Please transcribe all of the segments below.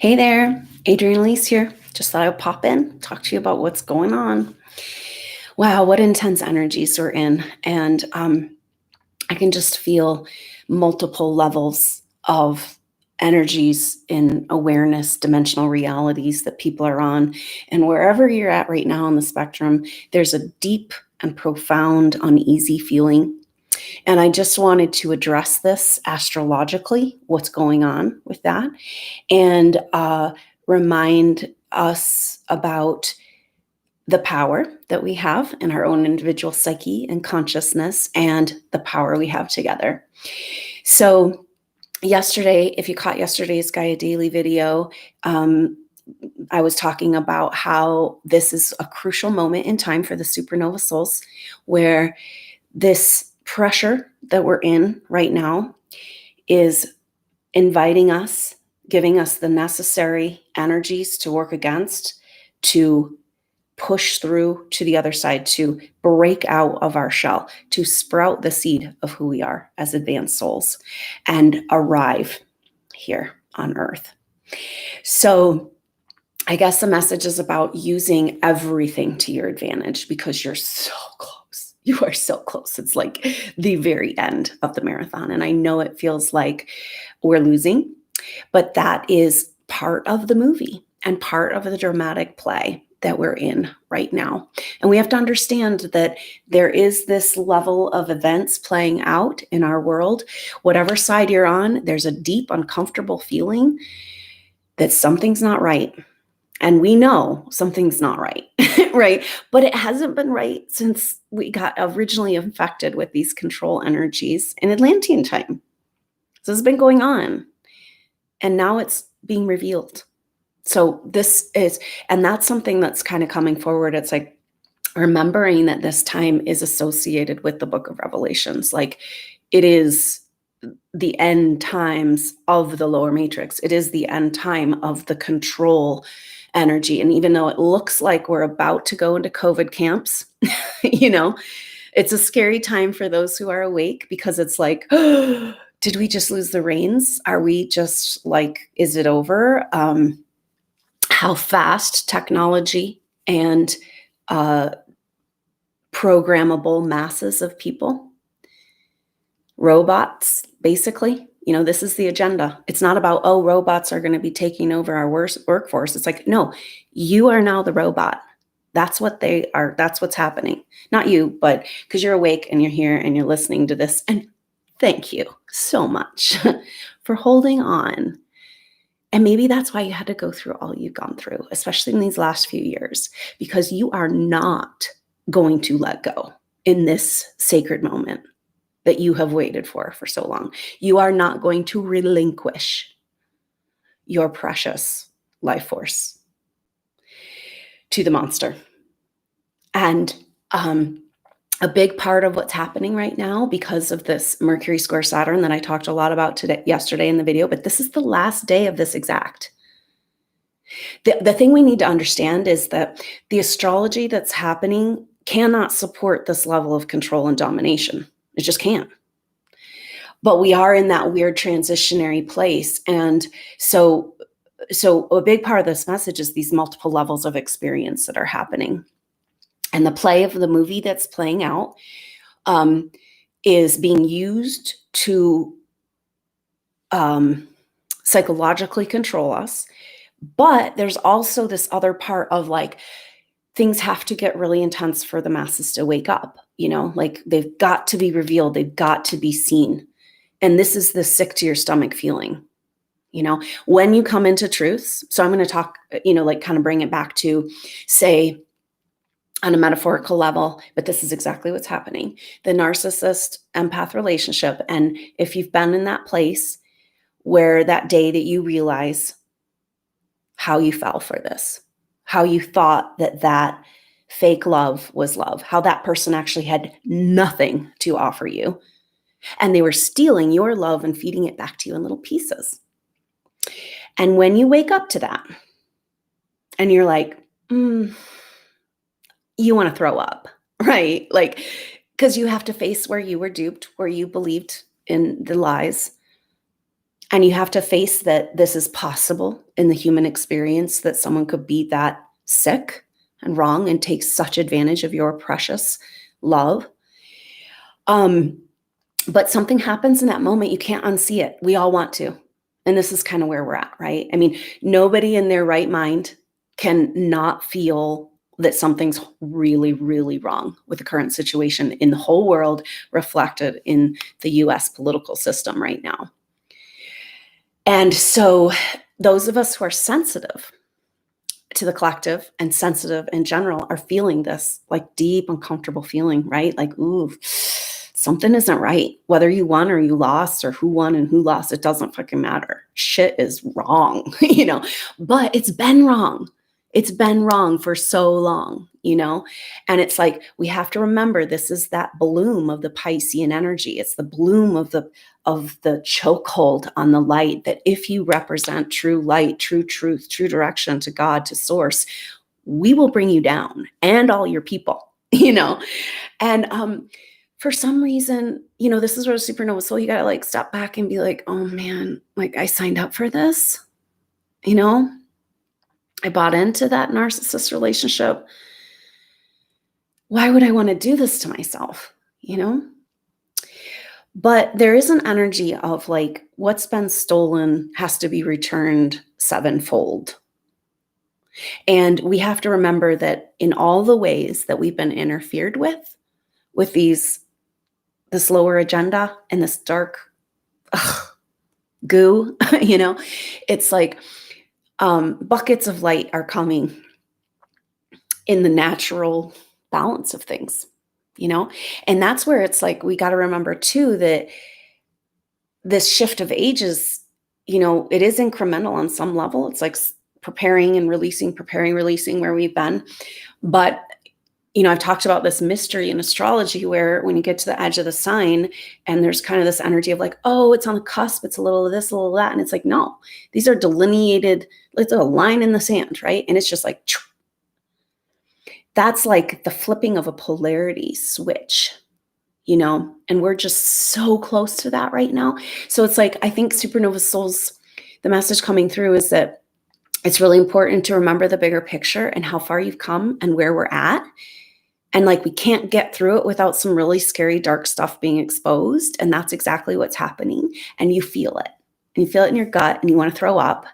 Hey there, Adrienne Elise here. Just thought I'd pop in, talk to you about what's going on. Wow, what intense energies we're in. And I can just feel multiple levels of energies in awareness, dimensional realities that people are on. And wherever you're at right now on the spectrum, there's a deep and profound uneasy feeling. And I just wanted to address this astrologically, what's going on with that, and remind us about the power that we have in our own individual psyche and consciousness and the power we have together. So yesterday, if you caught yesterday's Gaia Daily video, I was talking about how this is a crucial moment in time for the supernova souls, where this pressure that we're in right now is inviting us, giving us the necessary energies to work against, to push through to the other side, to break out of our shell, to sprout the seed of who we are as advanced souls and arrive here on Earth. So I guess the message is about using everything to your advantage because you're so close. You are so close. It's like the very end of the marathon. And I know it feels like we're losing, but that is part of the movie and part of the dramatic play that we're in right now. And we have to understand that there is this level of events playing out in our world. Whatever side you're on, there's a deep, uncomfortable feeling that something's not right. And we know something's not right, right? But it hasn't been right since we got originally infected with these control energies in Atlantean time. So this has been going on. And now it's being revealed. So this is, and that's something that's kind of coming forward. It's like remembering that this time is associated with the book of Revelations. Like it is the end times of the lower matrix. It is the end time of the control energy. And even though it looks like we're about to go into COVID camps, it's a scary time for those who are awake because it's like, did we just lose the reins? Are we just like, is it over? How fast technology and programmable masses of people, robots, basically, this is the agenda. It's not about, robots are going to be taking over our workforce. It's like, no, you are now the robot. That's what they are. That's what's happening. Not you, but because you're awake and you're here and you're listening to this. And thank you so much for holding on. And maybe that's why you had to go through all you've gone through, especially in these last few years, because you are not going to let go in this sacred moment that you have waited for so long. You are not going to relinquish your precious life force to the monster. And a big part of what's happening right now because of this Mercury square Saturn that I talked a lot about yesterday in the video, but this is the last day of this exact. The thing we need to understand is that the astrology that's happening cannot support this level of control and domination. It just can't. But we are in that weird transitionary place. And so a big part of this message is these multiple levels of experience that are happening. And the play of the movie that's playing out is being used to psychologically control us. But there's also this other part of like, things have to get really intense for the masses to wake up, like they've got to be revealed. They've got to be seen. And this is the sick to your stomach feeling, when you come into truths. So I'm going to talk, kind of bring it back to, say, on a metaphorical level, but this is exactly what's happening. The narcissist-empath relationship. And if you've been in that place where that day that you realize how you fell for this, how you thought that fake love was love, how that person actually had nothing to offer you, and they were stealing your love and feeding it back to you in little pieces. And when you wake up to that and you're like, you want to throw up, right? Like, because you have to face where you were duped, where you believed in the lies. And you have to face that this is possible in the human experience, that someone could be that sick and wrong and take such advantage of your precious love. But something happens in that moment. You can't unsee it. We all want to. And this is kind of where we're at, right? I mean, nobody in their right mind can not feel that something's really, really wrong with the current situation in the whole world, reflected in the US political system right now. And so those of us who are sensitive to the collective and sensitive in general are feeling this like deep, uncomfortable feeling, right? Like, ooh, something isn't right. Whether you won or you lost, or who won and who lost, it doesn't fucking matter. Shit is wrong, but it's been wrong. It's been wrong for so long, and it's like, we have to remember, this is that bloom of the Piscean energy. It's the bloom of the chokehold on the light, that if you represent true light, true truth, true direction to God, to source, we will bring you down and all your people, and for some reason, this is where a supernova soul, you gotta like step back and be like, oh man, like I signed up for this, I bought into that narcissist relationship. Why would I want to do this to myself? But there is an energy of like, what's been stolen has to be returned sevenfold. And we have to remember that in all the ways that we've been interfered with this lower agenda and this dark goo, it's like, buckets of light are coming in the natural balance of things, and that's where it's like, we got to remember too, that this shift of ages, it is incremental on some level. It's like preparing and releasing, where we've been. But I've talked about this mystery in astrology, where when you get to the edge of the sign and there's kind of this energy of like, oh, it's on the cusp, it's a little of this, a little of that. And it's like, no, these are delineated, it's a line in the sand, right? And it's just like, that's like the flipping of a polarity switch, and we're just so close to that right now. So it's like, I think supernova souls, the message coming through is that it's really important to remember the bigger picture and how far you've come and where we're at. And like, we can't get through it without some really scary, dark stuff being exposed. And that's exactly what's happening. And you feel it. And you feel it in your gut and you want to throw up.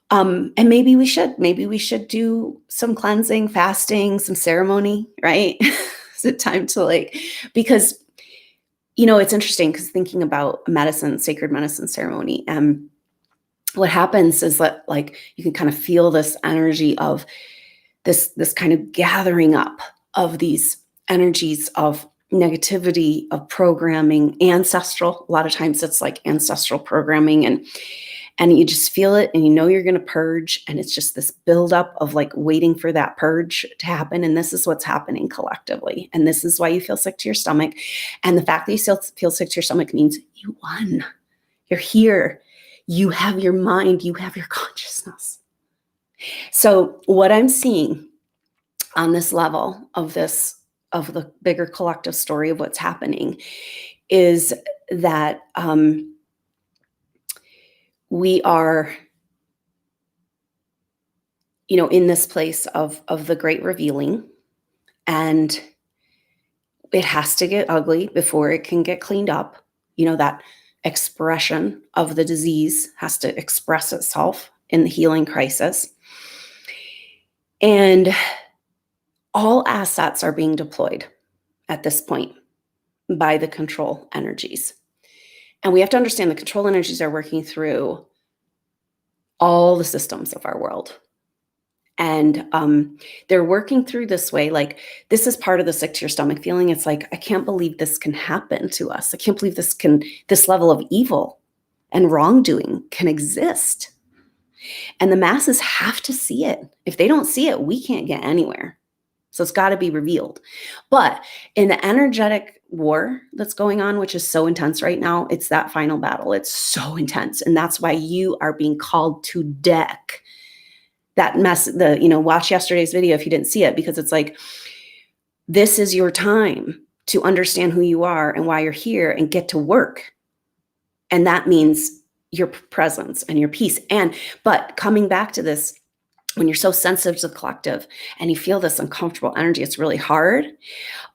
And maybe we should do some cleansing, fasting, some ceremony, right? Is it time to because, it's interesting, because thinking about medicine, sacred medicine ceremony, what happens is that like, you can kind of feel this energy of this kind of gathering up of these energies of negativity, of programming, ancestral. A lot of times it's like ancestral programming, and you just feel it, and you're going to purge, and it's just this buildup of like waiting for that purge to happen. And this is what's happening collectively. And this is why you feel sick to your stomach. And the fact that you still feel sick to your stomach means you won. You're here. You have your mind. You have your consciousness. So what I'm seeing on this level of the bigger collective story of what's happening is that we are, in this place of the great revealing, and it has to get ugly before it can get cleaned up. That expression of the disease has to express itself in the healing crisis. And all assets are being deployed at this point by the control energies. And we have to understand the control energies are working through all the systems of our world. And they're working through this way. Like, this is part of the sick to your stomach feeling. It's like, I can't believe this can happen to us. I can't believe this level of evil and wrongdoing can exist. And the masses have to see it. If they don't see it, we can't get anywhere. So it's got to be revealed. But in the energetic war that's going on, which is so intense right now, it's that final battle. It's so intense. And that's why you are being called to deck that mess. Watch yesterday's video if you didn't see it, because it's like, this is your time to understand who you are and why you're here and get to work. And that means your presence and your peace. But coming back to this, when you're so sensitive to the collective and you feel this uncomfortable energy, it's really hard.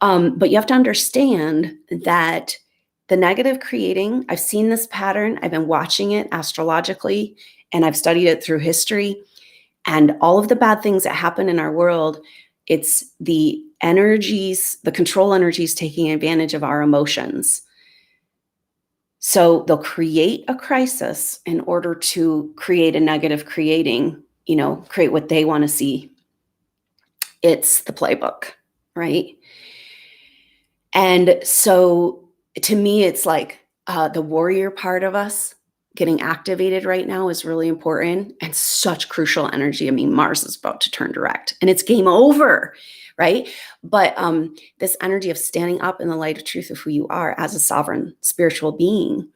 But you have to understand that the negative creating, I've seen this pattern, I've been watching it astrologically, and I've studied it through history. And all of the bad things that happen in our world, it's the energies, the control energies taking advantage of our emotions. So they'll create a crisis in order to create a negative creating, create what they want to see. It's the playbook, right? And so to me, it's like the warrior part of us getting activated right now is really important and such crucial energy. I mean, Mars is about to turn direct and it's game over, right? But this energy of standing up in the light of truth of who you are as a sovereign spiritual being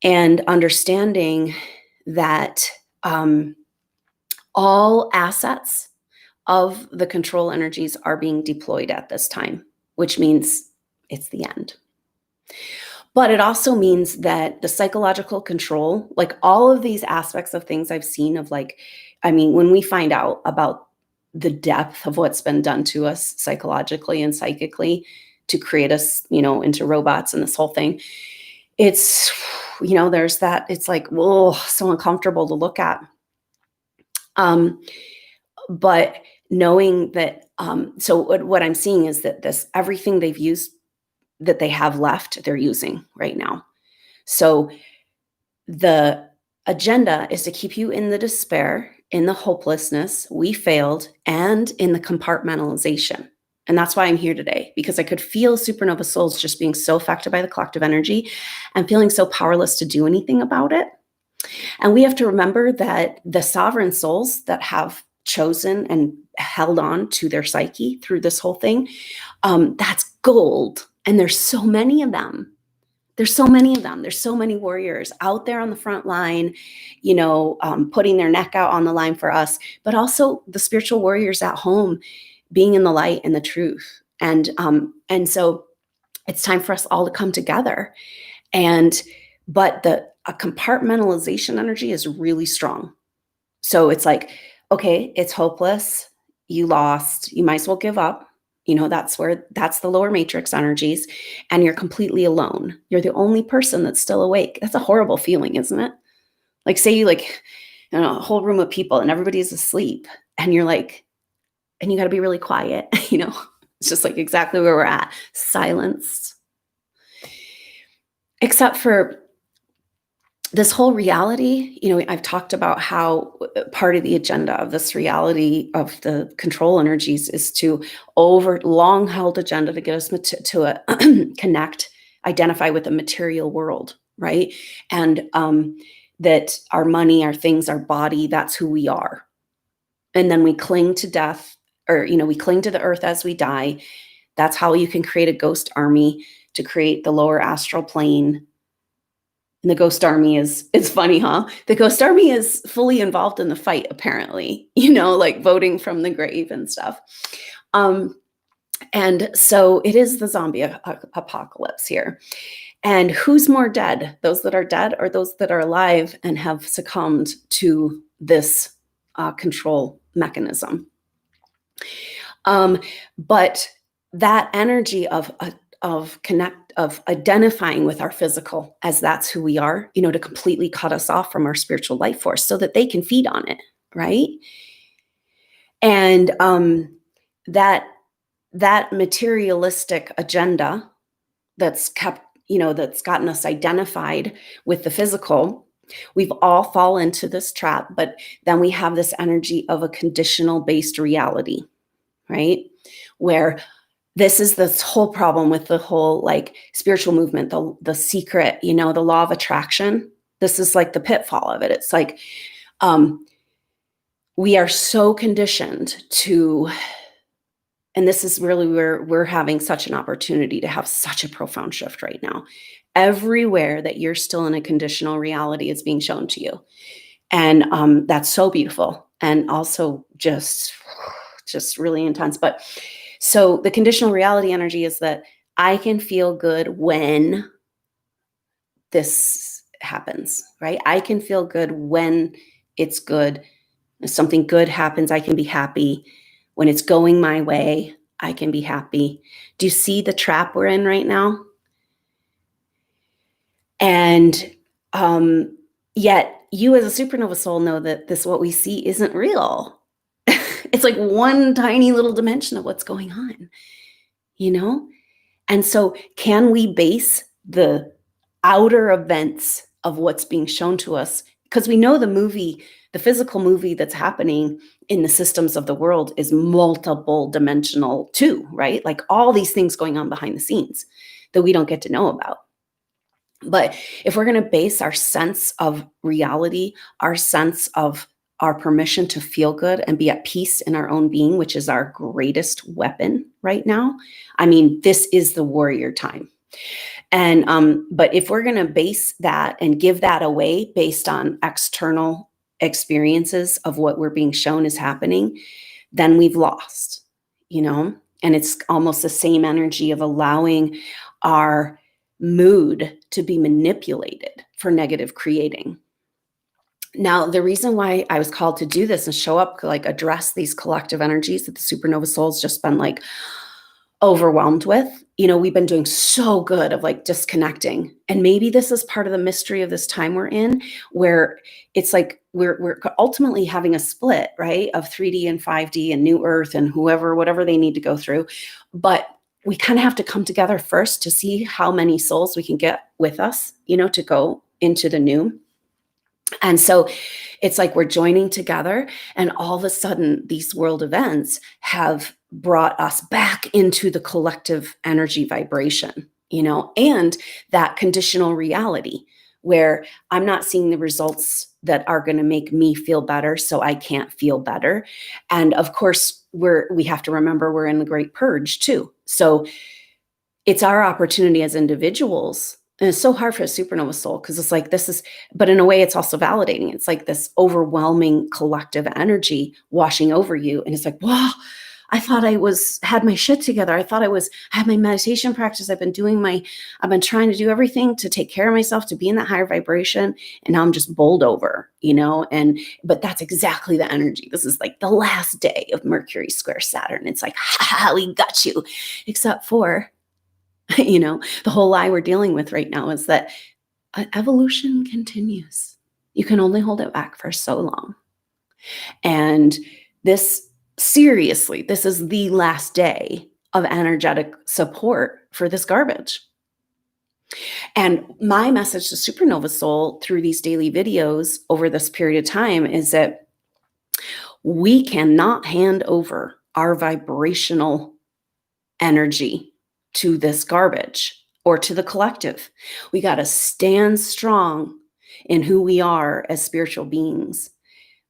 and understanding that all assets of the control energies are being deployed at this time, which means it's the end. But it also means that the psychological control, like all of these aspects of things I've seen of when we find out about the depth of what's been done to us psychologically and psychically to create us, into robots and this whole thing, it's, there's that, it's like, whoa, so uncomfortable to look at. But knowing that, so what I'm seeing is that everything they've used that they have left, they're using right now. So the agenda is to keep you in the despair, in the hopelessness, we failed, and in the compartmentalization. And that's why I'm here today, because I could feel supernova souls just being so affected by the collective energy and feeling so powerless to do anything about it. And we have to remember that the sovereign souls that have chosen and held on to their psyche through this whole thing, that's gold. And there's so many of them. There's so many of them. There's so many warriors out there on the front line, putting their neck out on the line for us, but also the spiritual warriors at home being in the light and the truth. And so it's time for us all to come together. But a compartmentalization energy is really strong. So it's like, okay, it's hopeless. You lost. You might as well give up. That's the lower matrix energies, and you're completely alone. You're the only person that's still awake. That's a horrible feeling, isn't it? Like, say you a whole room of people and everybody's asleep and you're like, and you got to be really quiet. It's just like exactly where we're at. Silence. Except for this whole reality, I've talked about how part of the agenda of this reality of the control energies is to long held agenda to get us to connect, identify with the material world, right? And that our money, our things, our body, that's who we are. And then we cling to death, or, we cling to the earth as we die. That's how you can create a ghost army to create the lower astral plane. And the ghost army it's funny, huh? The ghost army is fully involved in the fight, apparently, like voting from the grave and stuff. And so it is the zombie apocalypse here. And who's more dead? Those that are dead or those that are alive and have succumbed to this control mechanism? But that energy of identifying with our physical as that's who we are, to completely cut us off from our spiritual life force so that they can feed on it, right? And that materialistic agenda that's that's gotten us identified with the physical, we've all fallen into this trap. But then we have this energy of a conditional based reality, right? Where this is this whole problem with the whole spiritual movement, the secret, the law of attraction. This is like the pitfall of it. It's like we are so conditioned to, and this is really where we're having such an opportunity to have such a profound shift right now. Everywhere that you're still in a conditional reality is being shown to you. And that's so beautiful. And also just really intense. But so the conditional reality energy is that I can feel good when this happens, right? I can feel good when it's good. If something good happens, I can be happy. When it's going my way, I can be happy. Do you see the trap we're in right now? And yet you as a supernova soul know that this, what we see, isn't real. It's like one tiny little dimension of what's going on, you know? And so can we base the outer events of what's being shown to us? Because we know the movie, the physical movie that's happening in the systems of the world is multiple dimensional too, right? Like all these things going on behind the scenes that we don't get to know about. But if we're going to base our sense of reality, our sense of our permission to feel good and be at peace in our own being, which is our greatest weapon right now, I mean, this is the warrior time. And but if we're going to base that and give that away based on external experiences of what we're being shown is happening, then we've lost, you know? And it's almost the same energy of allowing our mood to be manipulated for negative creating. Now, the reason why I was called to do this and show up, like address these collective energies that the supernova soul's just been like overwhelmed with, you know, we've been doing so good of like disconnecting. And maybe this is part of the mystery of this time we're in, where it's like we're ultimately having a split, right, of 3D and 5D and new earth and whatever they need to go through. But we kind of have to come together first to see how many souls we can get with us, you know, to go into the new. And so it's like we're joining together, and all of a sudden these world events have brought us back into the collective energy vibration, you know, and that conditional reality where I'm not seeing the results that are going to make me feel better, so I can't feel better. And of course, we have to remember we're in the great purge too. So it's our opportunity as individuals. And it's so hard for a supernova soul because it's like this is, but in a way, it's also validating. It's like this overwhelming collective energy washing over you. And it's like, wow, I thought I had my shit together. I had my meditation practice. I've been trying to do everything to take care of myself, to be in that higher vibration. And now I'm just bowled over, you know? But that's exactly the energy. This is like the last day of Mercury square Saturn. It's like, ha, we got you, except for, you know, the whole lie we're dealing with right now is that evolution continues. You can only hold it back for so long. And seriously, this is the last day of energetic support for this garbage. And my message to supernova soul through these daily videos over this period of time is that we cannot hand over our vibrational energy to this garbage or to the collective. We got to stand strong in who we are as spiritual beings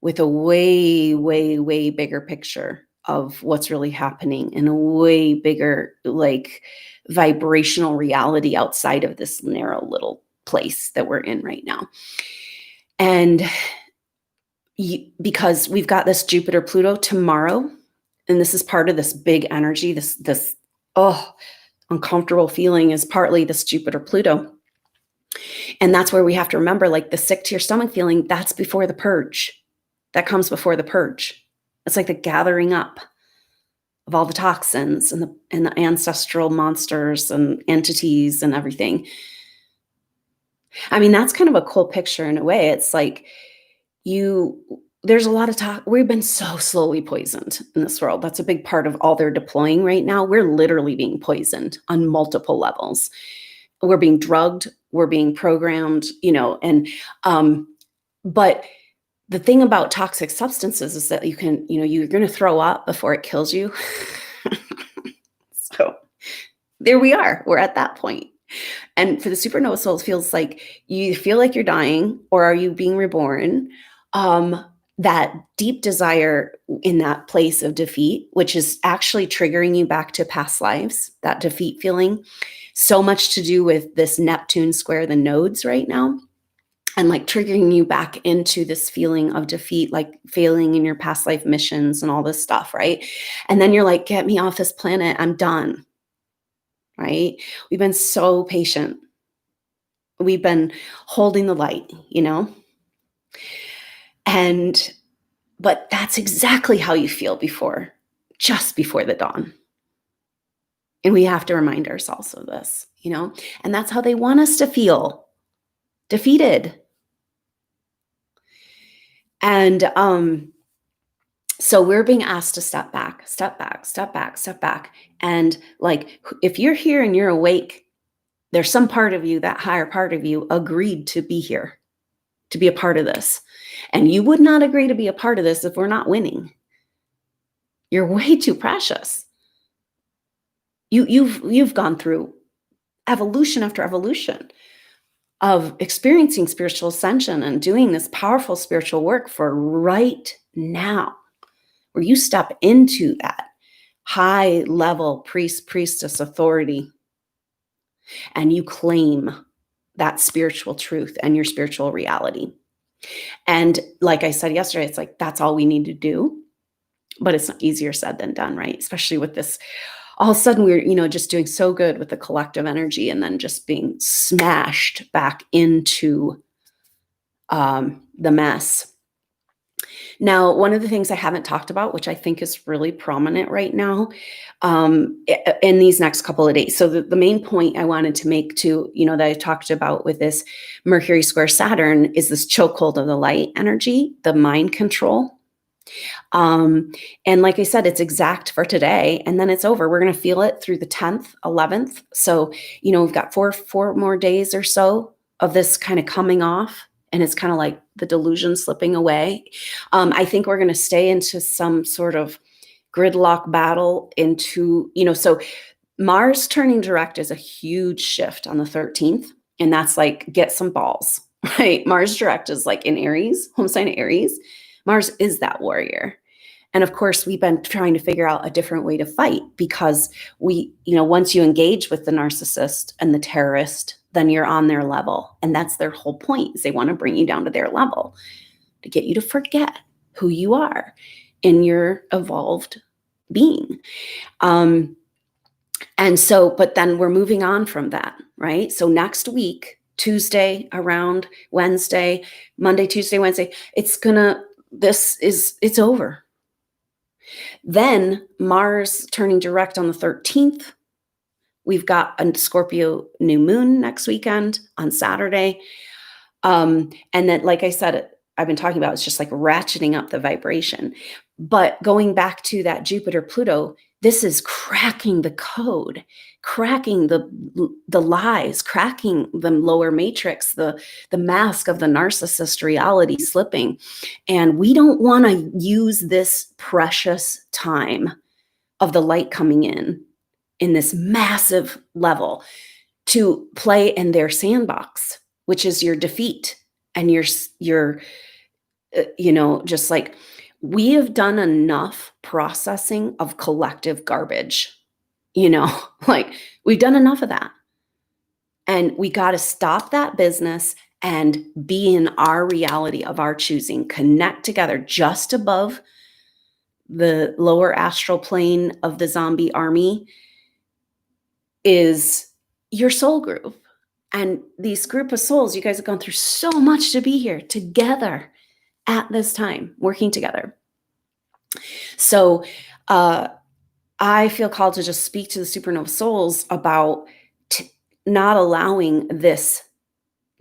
with a way, way, way bigger picture of what's really happening in a way bigger, like, vibrational reality outside of this narrow little place that we're in right now. And because we've got this Jupiter Pluto tomorrow, and this is part of this big energy, this uncomfortable feeling is partly this Jupiter Pluto. And that's where we have to remember, like, the sick to your stomach feeling, that's before the purge. That comes before the purge. It's like the gathering up of all the toxins and the ancestral monsters and entities and everything. I mean, that's kind of a cool picture in a way. It's like there's a lot of talk. We've been so slowly poisoned in this world. That's a big part of all they're deploying right now. We're literally being poisoned on multiple levels. We're being drugged. We're being programmed, you know, and, but the thing about toxic substances is that you're going to throw up before it kills you. So there we are. We're at that point. And for the supernova souls, feels like you feel like you're dying, or are you being reborn? That deep desire in that place of defeat, which is actually triggering you back to past lives, that defeat feeling, so much to do with this Neptune square the nodes right now, and like triggering you back into this feeling of defeat, like failing in your past life missions and all this stuff, right? And then you're like, get me off this planet, I'm done, right? We've been so patient. We've been holding the light, you know? And but that's exactly how you feel just before the dawn. And we have to remind ourselves of this, you know? And that's how they want us to feel, defeated. And so we're being asked to step back, step back, step back, step back. And like, if you're here and you're awake, there's some part of you, that higher part of you, agreed to be here, to be a part of this. And you would not agree to be a part of this if we're not winning. You're way too precious. You've gone through evolution after evolution of experiencing spiritual ascension and doing this powerful spiritual work for right now, where you step into that high level priest, priestess authority, and you claim that spiritual truth and your spiritual reality. And like I said yesterday, it's like, that's all we need to do. But it's easier said than done, right? Especially with this, all of a sudden we're, just doing so good with the collective energy and then just being smashed back into the mess. Now, one of the things I haven't talked about, which I think is really prominent right now in these next couple of days. So the main point I wanted to make too, that I talked about with this Mercury square Saturn is this chokehold of the light energy, the mind control. And like I said, it's exact for today, and then it's over. We're going to feel it through the 10th, 11th. So, we've got four more days or so of this kind of coming off, and it's kind of like the delusion slipping away. I think we're going to stay into some sort of gridlock battle into, so Mars turning direct is a huge shift on the 13th. And that's like, get some balls, right? Mars direct is like in Aries, home sign of Aries. Mars is that warrior. And of course, we've been trying to figure out a different way to fight because once you engage with the narcissist and the terrorist, then you're on their level. And that's their whole point, is they want to bring you down to their level to get you to forget who you are in your evolved being. And so, but then we're moving on from that, right? So next week, Tuesday around Wednesday, Monday, Tuesday, Wednesday, it's over. Then Mars turning direct on the 13th. We've got a Scorpio new moon next weekend on Saturday. And then, like I said, I've been talking about, it's just like ratcheting up the vibration. But going back to that Jupiter Pluto, this is cracking the code, cracking the lies, cracking the lower matrix, the mask of the narcissist reality slipping. And we don't want to use this precious time of the light coming in this massive level to play in their sandbox, which is your defeat and your just like, we have done enough processing of collective garbage, like we've done enough of that. And we got to stop that business and be in our reality of our choosing, connect together just above the lower astral plane of the zombie army is your soul group. And these group of souls, you guys have gone through so much to be here together at this time, working together. So I feel called to just speak to the supernova souls about not allowing this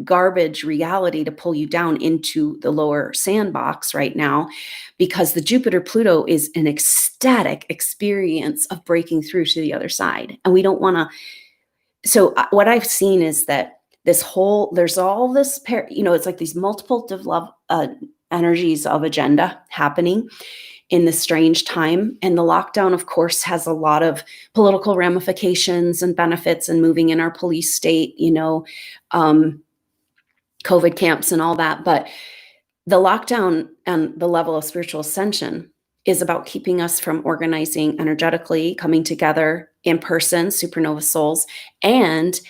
garbage reality to pull you down into the lower sandbox right now, because the Jupiter Pluto is an ecstatic experience of breaking through to the other side. And we don't want to. So what I've seen is that there's all this, it's like these multiple energies of agenda happening in this strange time. And the lockdown, of course, has a lot of political ramifications and benefits and moving in our police state, COVID camps and all that. But the lockdown and the level of spiritual ascension is about keeping us from organizing energetically, coming together in person, supernova souls, and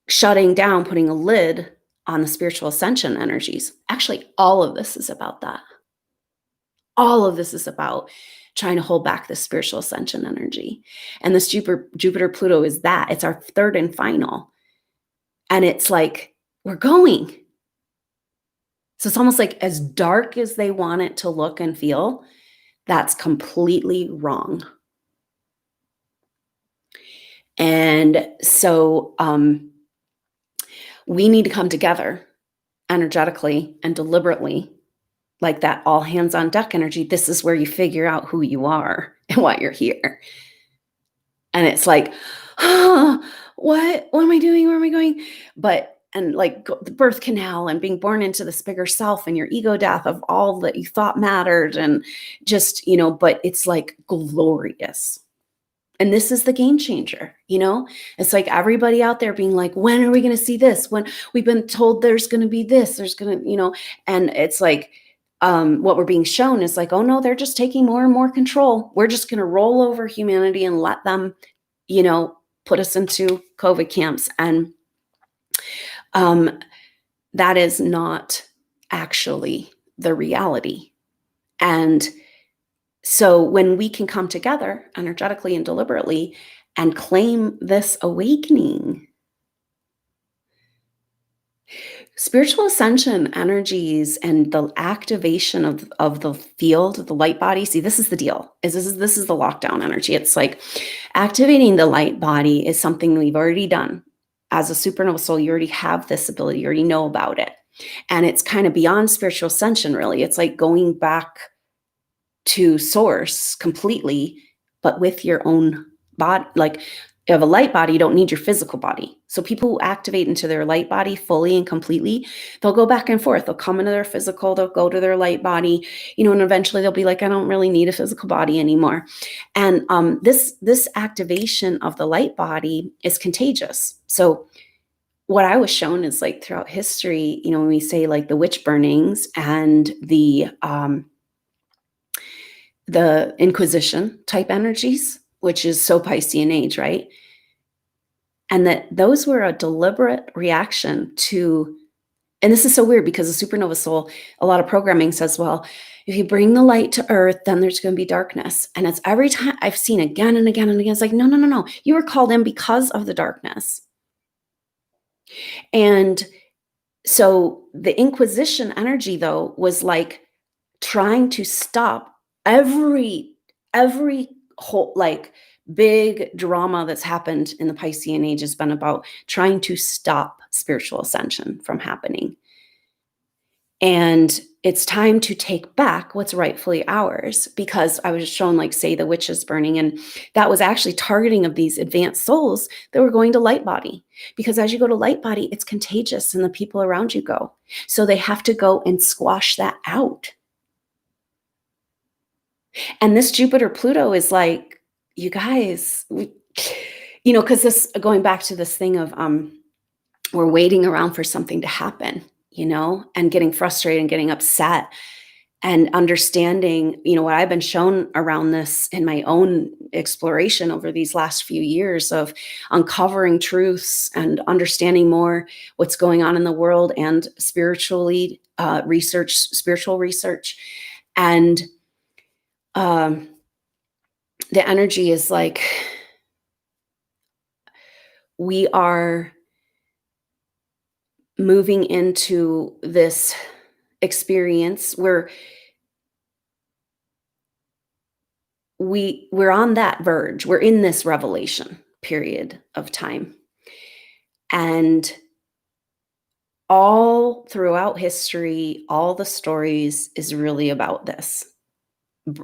shutting down, putting a lid on the spiritual ascension energies. Actually, all of this is about that. All of this is about trying to hold back the spiritual ascension energy. And this Jupiter Pluto is that. It's our third and final. And it's like, we're going. So it's almost like as dark as they want it to look and feel, that's completely wrong. And so we need to come together energetically and deliberately, like that all hands on deck energy. This is where you figure out who you are and why you're here. And it's like, oh, what am I doing? Where am I going? And like the birth canal and being born into this bigger self and your ego death of all that you thought mattered and just, but it's like glorious. And this is the game changer, It's like everybody out there being like, when are we going to see this? When we've been told there's going to be this, there's going to, and it's like, what we're being shown is like, oh no, they're just taking more and more control. We're just going to roll over humanity and let them, put us into COVID camps. And that is not actually the reality. And so when we can come together energetically and deliberately and claim this awakening, spiritual ascension energies and the activation of the field, the light body. See, this is the deal. This is the lockdown energy. It's like activating the light body is something we've already done. As a supernova soul, you already have this ability. You already know about it. And it's kind of beyond spiritual ascension, really. It's like going back to source completely, but with your own body. Like you have a light body, you don't need your physical body. So people who activate into their light body fully and completely, they'll go back and forth. They'll come into their physical, they'll go to their light body, and eventually they'll be like, I don't really need a physical body anymore. And this activation of the light body is contagious. So what I was shown is like throughout history, when we say like the witch burnings and the Inquisition type energies, which is so Piscean age, right? And that those were a deliberate reaction to, and this is so weird because the supernova soul, a lot of programming says, well, if you bring the light to earth, then there's going to be darkness. And it's every time I've seen again and again and again, it's like, no. You were called in because of the darkness. And so the Inquisition energy, though, was like trying to stop every whole like big drama that's happened in the Piscean age has been about trying to stop spiritual ascension from happening. And it's time to take back what's rightfully ours, because I was shown, like, say, the witches burning, and that was actually targeting of these advanced souls that were going to light body, because as you go to light body, it's contagious and the people around you go. So they have to go and squash that out. And this Jupiter Pluto is like, you guys, because this, going back to this thing of we're waiting around for something to happen, and getting frustrated and getting upset, and understanding, what I've been shown around this in my own exploration over these last few years of uncovering truths and understanding more what's going on in the world and spiritual research. And the energy is like, we are moving into this experience where we're on that verge. We're in this revelation period of time. And all throughout history, all the stories is really about this,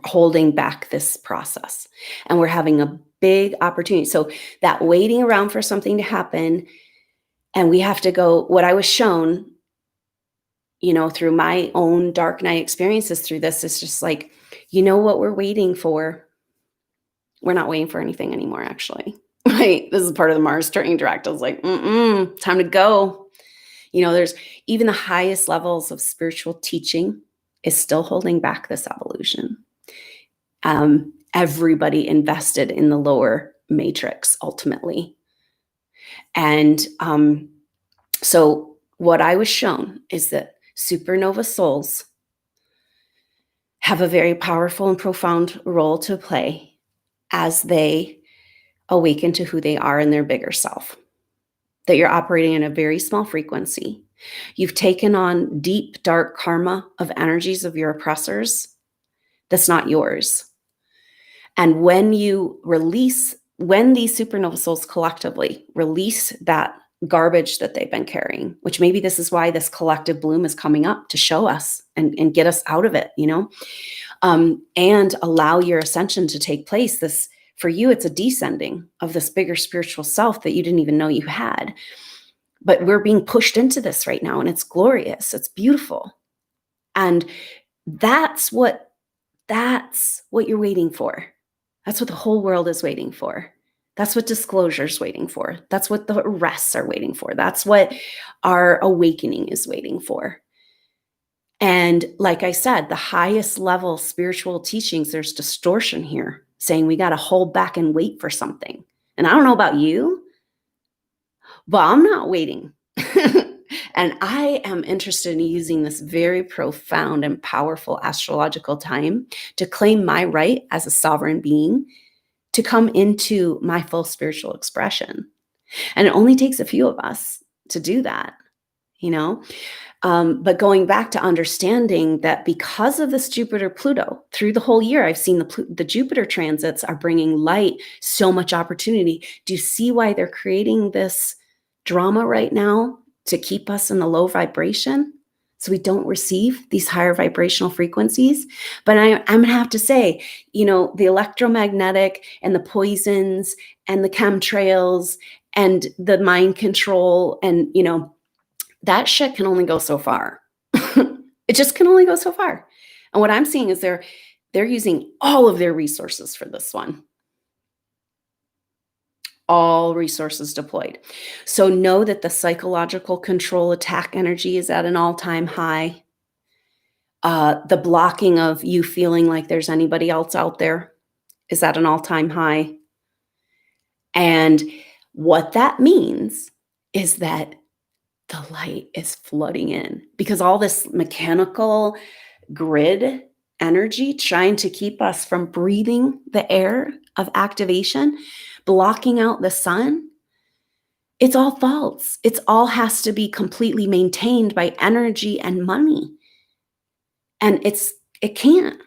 holding back this process. And we're having a big opportunity. So that waiting around for something to happen, and we have to go, what I was shown, through my own dark night experiences through this, is just like, what we're waiting for? We're not waiting for anything anymore, actually. Right? This is part of the Mars turning direct. I was like, time to go. There's even the highest levels of spiritual teaching is still holding back this evolution. Everybody invested in the lower matrix ultimately. And so what I was shown is that supernova souls have a very powerful and profound role to play as they awaken to who they are in their bigger self. that you're operating in a very small frequency. You've taken on deep, dark karma of energies of your oppressors that's not yours. And when you release, when these supernova souls collectively release that garbage that they've been carrying, which maybe this is why this collective bloom is coming up to show us and get us out of it, and allow your ascension to take place. This, for you, it's a descending of this bigger spiritual self that you didn't even know you had. But we're being pushed into this right now, and it's glorious. It's beautiful. And that's what you're waiting for. That's what the whole world is waiting for. That's what disclosure is waiting for. That's what the arrests are waiting for. That's what our awakening is waiting for. And like I said, the highest level spiritual teachings, there's distortion here, saying we got to hold back and wait for something. And I don't know about you, but I'm not waiting. And I am interested in using this very profound and powerful astrological time to claim my right as a sovereign being to come into my full spiritual expression. And it only takes a few of us to do that, But going back to understanding that because of this Jupiter-Pluto, through the whole year, I've seen the Jupiter transits are bringing light, so much opportunity. Do you see why they're creating this drama right now? To keep us in the low vibration so we don't receive these higher vibrational frequencies. But I'm going to have to say, the electromagnetic and the poisons and the chemtrails and the mind control and, that shit can only go so far. It just can only go so far. And what I'm seeing is they're using all of their resources for this one. All resources deployed. So know that the psychological control attack energy is at an all-time high. The blocking of you feeling like there's anybody else out there is at an all-time high. And what that means is that the light is flooding in, because all this mechanical grid energy trying to keep us from breathing the air of activation, blocking out the sun, it's all false. It's all has to be completely maintained by energy and money. And it can't,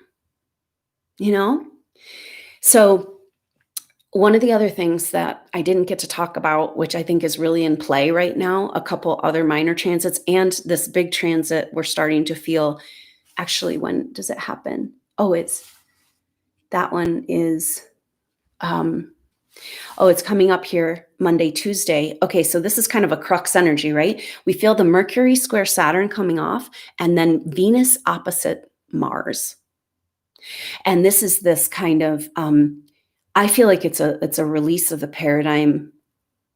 So one of the other things that I didn't get to talk about, which I think is really in play right now, a couple other minor transits and this big transit we're starting to feel. Actually, when does it happen? Oh, that one is, it's coming up here Monday, Tuesday. Okay, so this is kind of a crux energy, right? We feel the Mercury square Saturn coming off, and then Venus opposite Mars. And this is this kind of, I feel like it's a release of the paradigm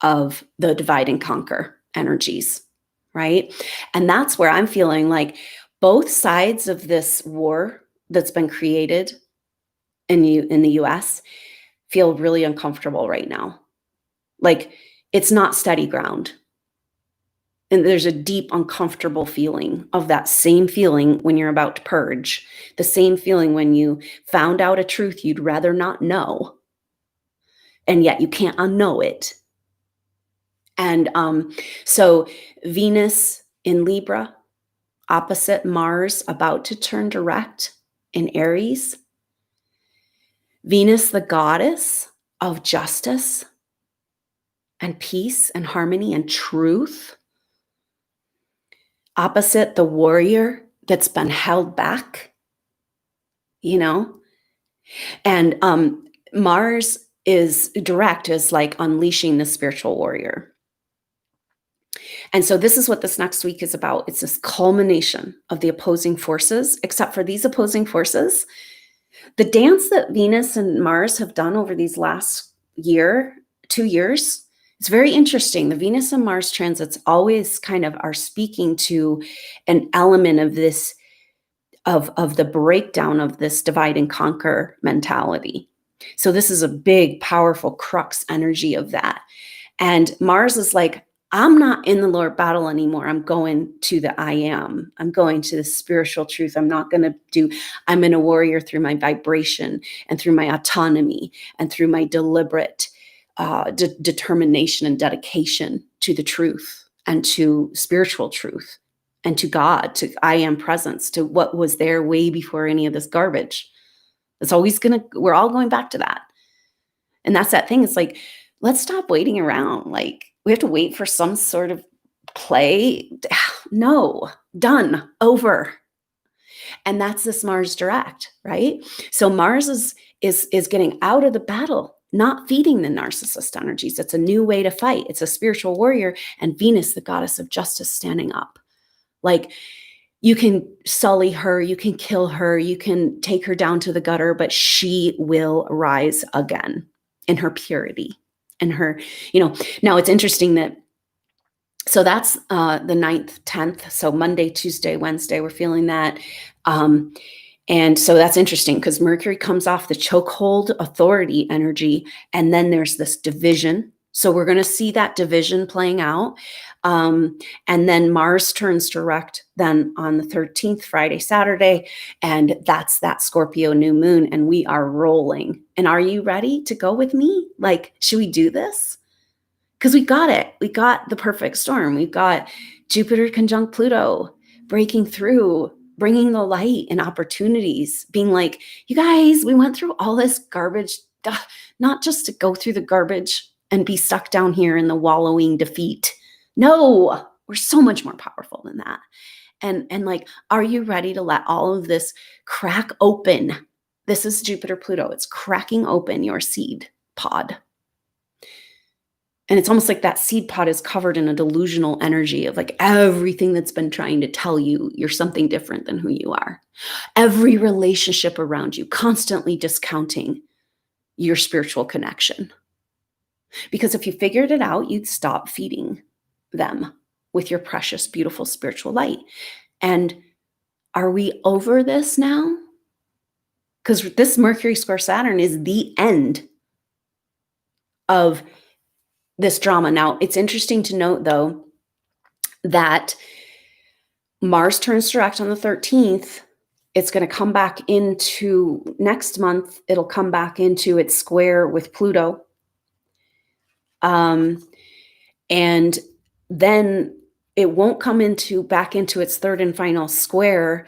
of the divide and conquer energies, right? And that's where I'm feeling like both sides of this war that's been created in the US feel really uncomfortable right now. Like it's not steady ground. And there's a deep, uncomfortable feeling of that same feeling when you're about to purge, the same feeling when you found out a truth you'd rather not know, and yet you can't unknow it. And so Venus in Libra, opposite Mars, about to turn direct in Aries. Venus, the goddess of justice and peace and harmony and truth, opposite the warrior that's been held back, and Mars is direct, is like unleashing the spiritual warrior. And so this is what this next week is about. It's this culmination of the opposing forces, except for these opposing forces. The dance that Venus and Mars have done over these last 2 years, it's very interesting. The Venus and Mars transits always kind of are speaking to an element of this, of the breakdown of this divide and conquer mentality. So this is a big, powerful crux energy of that. And Mars is like, I'm not in the Lord battle anymore. I'm going to the I am. I'm going to the spiritual truth. I'm in a warrior through my vibration and through my autonomy and through my deliberate determination and dedication to the truth and to spiritual truth and to God, to I am presence, to what was there way before any of this garbage. We're all going back to that. And that's that thing. It's like, let's stop waiting around. Like, we have to wait for some sort of play. No, done, over. And that's this Mars direct, right? So Mars is getting out of the battle, not feeding the narcissist energies. It's a new way to fight. It's a spiritual warrior, and Venus, the goddess of justice, standing up. Like, you can sully her, you can kill her, you can take her down to the gutter, but she will rise again in her purity and her, now it's interesting that, so that's the 9th, 10th. So Monday, Tuesday, Wednesday, we're feeling that. And so that's interesting because Mercury comes off the chokehold authority energy. And then there's this division. So we're going to see that division playing out. And then Mars turns direct then on the 13th, Friday, Saturday. And that's that Scorpio new moon. And we are rolling. And are you ready to go with me? Like, should we do this? Because we got it. We got the perfect storm. We've got Jupiter conjunct Pluto breaking through, bringing the light and opportunities, being like, you guys, we went through all this garbage, not just to go through the garbage and be stuck down here in the wallowing defeat. No, we're so much more powerful than that. And like, are you ready to let all of this crack open? This is Jupiter Pluto. It's cracking open your seed pod. And it's almost like that seed pod is covered in a delusional energy of like everything that's been trying to tell you you're something different than who you are. Every relationship around you constantly discounting your spiritual connection. Because if you figured it out, you'd stop feeding them with your precious, beautiful spiritual light. And are we over this now? Because this Mercury square Saturn is the end of this drama. Now, it's interesting to note, though, that Mars turns direct on the 13th. It's going to come back into next month. It'll come back into its square with Pluto. And then it won't come back into its third and final square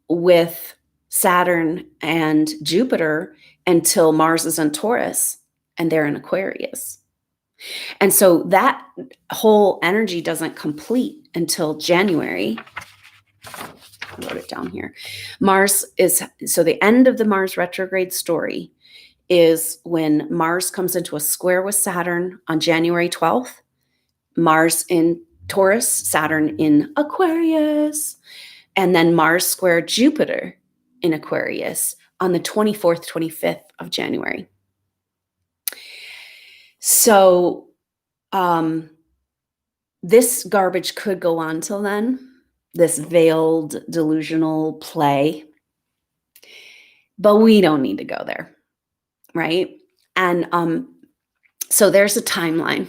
with Saturn and Jupiter until Mars is in Taurus and they're in Aquarius. And so that whole energy doesn't complete until January. I wrote it down here. So the end of the Mars retrograde story is when Mars comes into a square with Saturn on January 12th, Mars in Taurus, Saturn in Aquarius, and then Mars square Jupiter in Aquarius on the 24th, 25th of January. So this garbage could go on till then, this veiled delusional play, but we don't need to go there, right? And so there's a timeline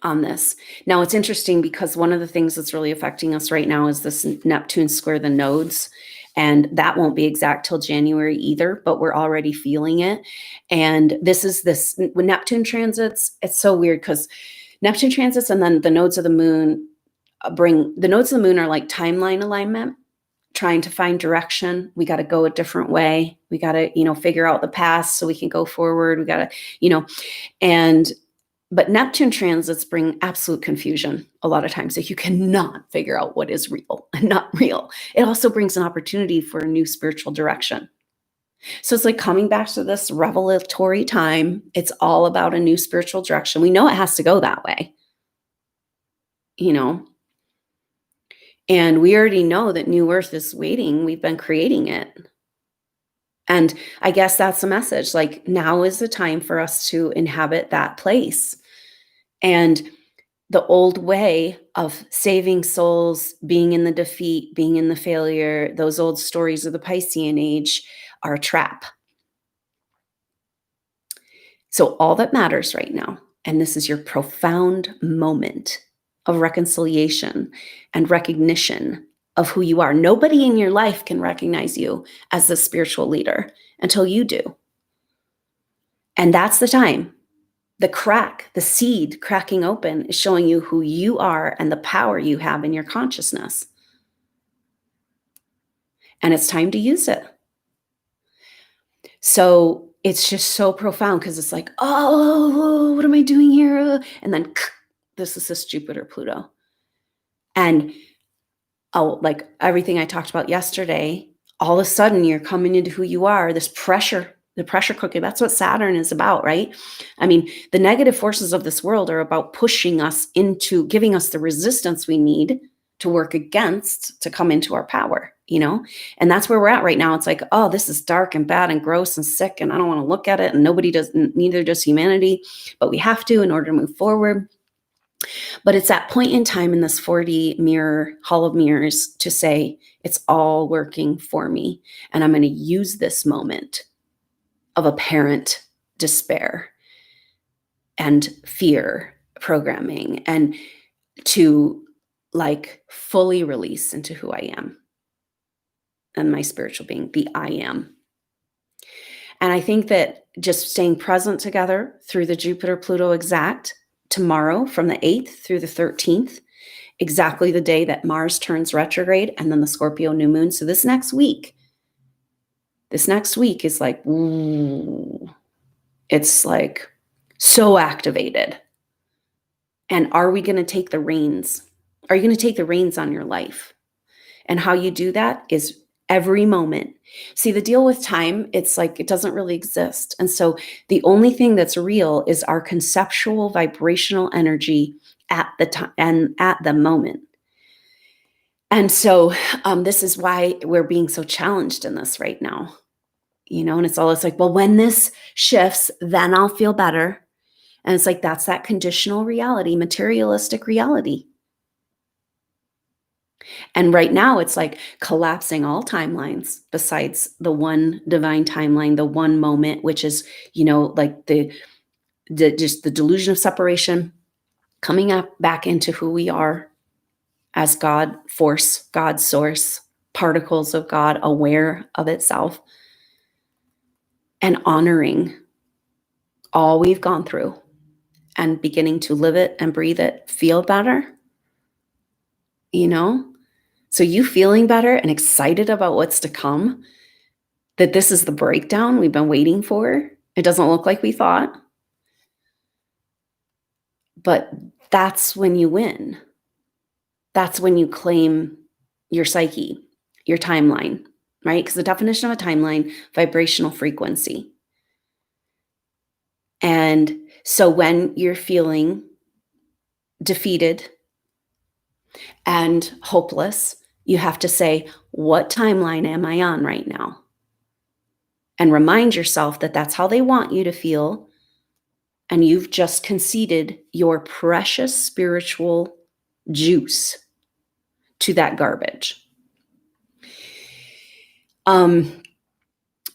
on this. Now, it's interesting because one of the things that's really affecting us right now is this Neptune square the nodes. And that won't be exact till January either, but we're already feeling it. And when Neptune transits, it's so weird because Neptune transits and then the nodes of the moon are like timeline alignment, trying to find direction. We got to go a different way. We got to, figure out the past so we can go forward. We got to, but Neptune transits bring absolute confusion a lot of times. So you cannot figure out what is real and not real. It also brings an opportunity for a new spiritual direction. So it's like coming back to this revelatory time. It's all about a new spiritual direction. We know it has to go that way, and we already know that New Earth is waiting. We've been creating it. And I guess that's the message. Like, now is the time for us to inhabit that place. And the old way of saving souls, being in the defeat, being in the failure, those old stories of the Piscean age are a trap. So all that matters right now, and this is your profound moment of reconciliation and recognition of who you are. Nobody in your life can recognize you as the spiritual leader until you do. And that's the time. the seed cracking open is showing you who you are and the power you have in your consciousness. And it's time to use it. So it's just so profound because it's like, oh, what am I doing here? And then this is this Jupiter, Pluto. And like everything I talked about yesterday, all of a sudden you're coming into who you are, this pressure, the pressure cooker. That's what Saturn is about, right? I mean, the negative forces of this world are about pushing us into, giving us the resistance we need to work against, to come into our power, and that's where we're at right now. It's like, oh, this is dark and bad and gross and sick, and I don't want to look at it, and nobody does, neither does humanity, but we have to in order to move forward. But it's that point in time in this 4D mirror, hall of mirrors, to say, it's all working for me, and I'm going to use this moment of apparent despair and fear programming and to like fully release into who I am and my spiritual being, the I am. And I think that just staying present together through the Jupiter-Pluto exact tomorrow from the 8th through the 13th, exactly the day that Mars turns retrograde, and then the Scorpio new moon. So this next week is like, ooh, it's like so activated. And are we going to take the reins? Are you going to take the reins on your life? And how you do that is every moment. See, the deal with time, it's like it doesn't really exist. And so the only thing that's real is our conceptual vibrational energy at the time and at the moment. And so this is why we're being so challenged in this right now. And it's always like, well, when this shifts, then I'll feel better. And it's like, that's that conditional reality, materialistic reality. And right now it's like collapsing all timelines besides the one divine timeline, the one moment, which is, like just the delusion of separation, coming up back into who we are as God force, God source, particles of God, aware of itself, and honoring all we've gone through and beginning to live it and breathe it, feel better, So you feeling better and excited about what's to come, that this is the breakdown we've been waiting for. It doesn't look like we thought. But that's when you win. That's when you claim your psyche, your timeline, right? Because the definition of a timeline, vibrational frequency. And so when you're feeling defeated and hopeless, you have to say, what timeline am I on right now? And remind yourself that that's how they want you to feel. And you've just conceded your precious spiritual juice to that garbage.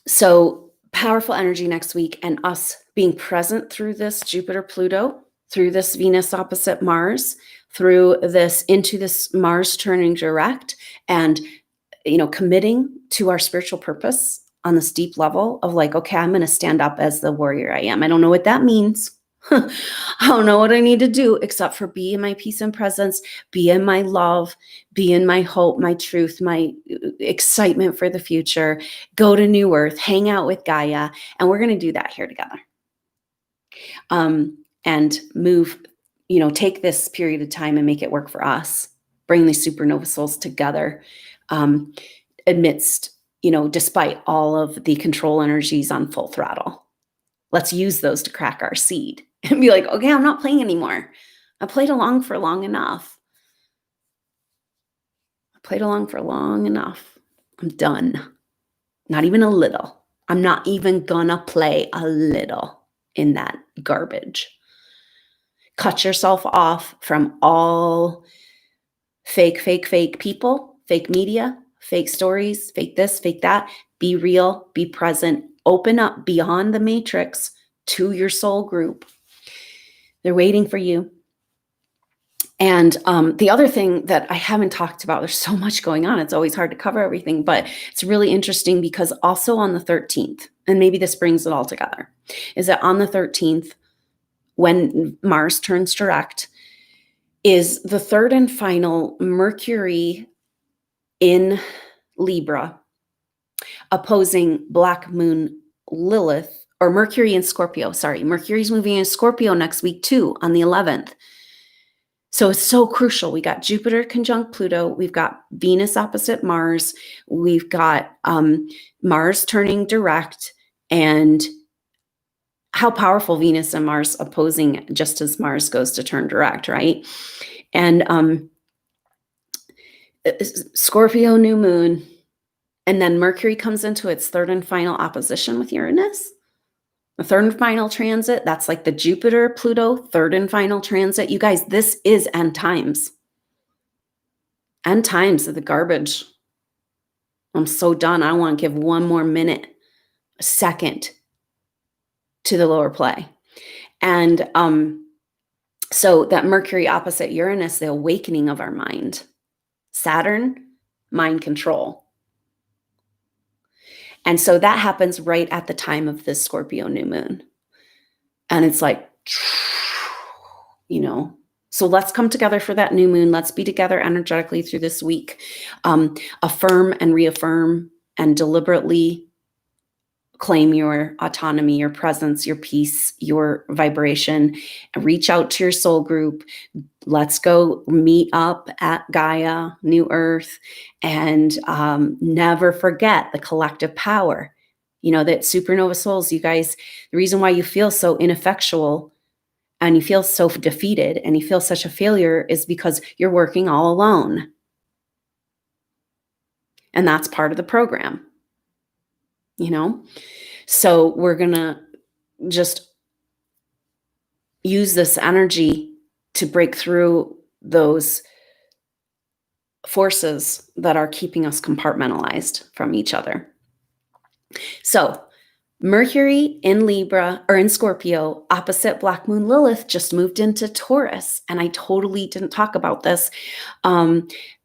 So powerful energy next week, and us being present through this Jupiter-Pluto, through this Venus opposite Mars, through this, into this Mars turning direct, and, committing to our spiritual purpose on this deep level of like, okay, I'm going to stand up as the warrior I am. I don't know what that means. I don't know what I need to do except for be in my peace and presence, be in my love, be in my hope, my truth, my excitement for the future, go to New Earth, hang out with Gaia. And we're going to do that here together. And move, take this period of time and make it work for us. Bring these supernova souls together amidst, despite all of the control energies on full throttle. Let's use those to crack our seed and be like, okay, I'm not playing anymore. I played along for long enough. I'm done. Not even a little. I'm not even gonna play a little in that garbage. Cut yourself off from all fake people, fake media, fake stories, fake this, fake that. Be real, be present, open up beyond the matrix to your soul group. They're waiting for you. And the other thing that I haven't talked about, there's so much going on. It's always hard to cover everything, but it's really interesting because also on the 13th, and maybe this brings it all together, is that on the 13th, when Mars turns direct, is the third and final Mercury in Libra opposing Black Moon Lilith, or Mercury in Scorpio. Sorry, Mercury's moving in Scorpio next week too, on the 11th. So it's so crucial. We got Jupiter conjunct Pluto. We've got Venus opposite Mars. We've got Mars turning direct, and how powerful Venus and Mars opposing just as Mars goes to turn direct, right? And Scorpio new moon, and then Mercury comes into its third and final opposition with Uranus. The third and final transit, that's like the Jupiter, Pluto, third and final transit. You guys, this is end times. End times of the garbage. I'm so done. I want to give one more minute, a second to the lower play. And so that Mercury opposite Uranus, the awakening of our mind. Saturn, mind control. And so that happens right at the time of this Scorpio new moon. And it's like, so let's come together for that new moon. Let's be together energetically through this week. Affirm and reaffirm and deliberately claim your autonomy, your presence, your peace, your vibration. Reach out to your soul group. Let's go meet up at Gaia, New Earth, and never forget the collective power. That supernova souls, you guys, the reason why you feel so ineffectual and you feel so defeated and you feel such a failure is because you're working all alone. And that's part of the program. So we're going to just use this energy to break through those forces that are keeping us compartmentalized from each other. So Mercury in Libra, or in Scorpio, opposite Black Moon Lilith, just moved into Taurus. And I totally didn't talk about this.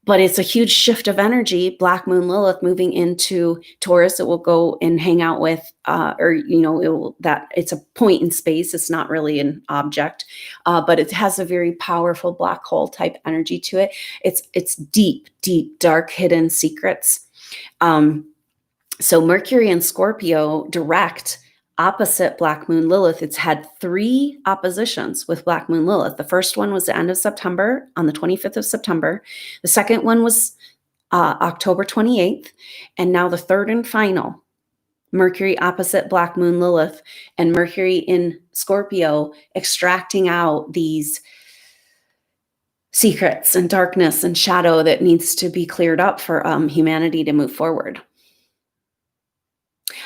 But it's a huge shift of energy. Black Moon Lilith moving into Taurus. It will go and hang out with, it's a point in space. It's not really an object, but it has a very powerful black hole type energy to it. It's deep, deep, dark, hidden secrets. So Mercury and Scorpio direct opposite Black Moon Lilith. It's had 3 oppositions with Black Moon Lilith. The first one was the end of September, on the 25th of September. The second one was October 28th. And now the third and final, Mercury opposite Black Moon Lilith and Mercury in Scorpio, extracting out these secrets and darkness and shadow that needs to be cleared up for humanity to move forward.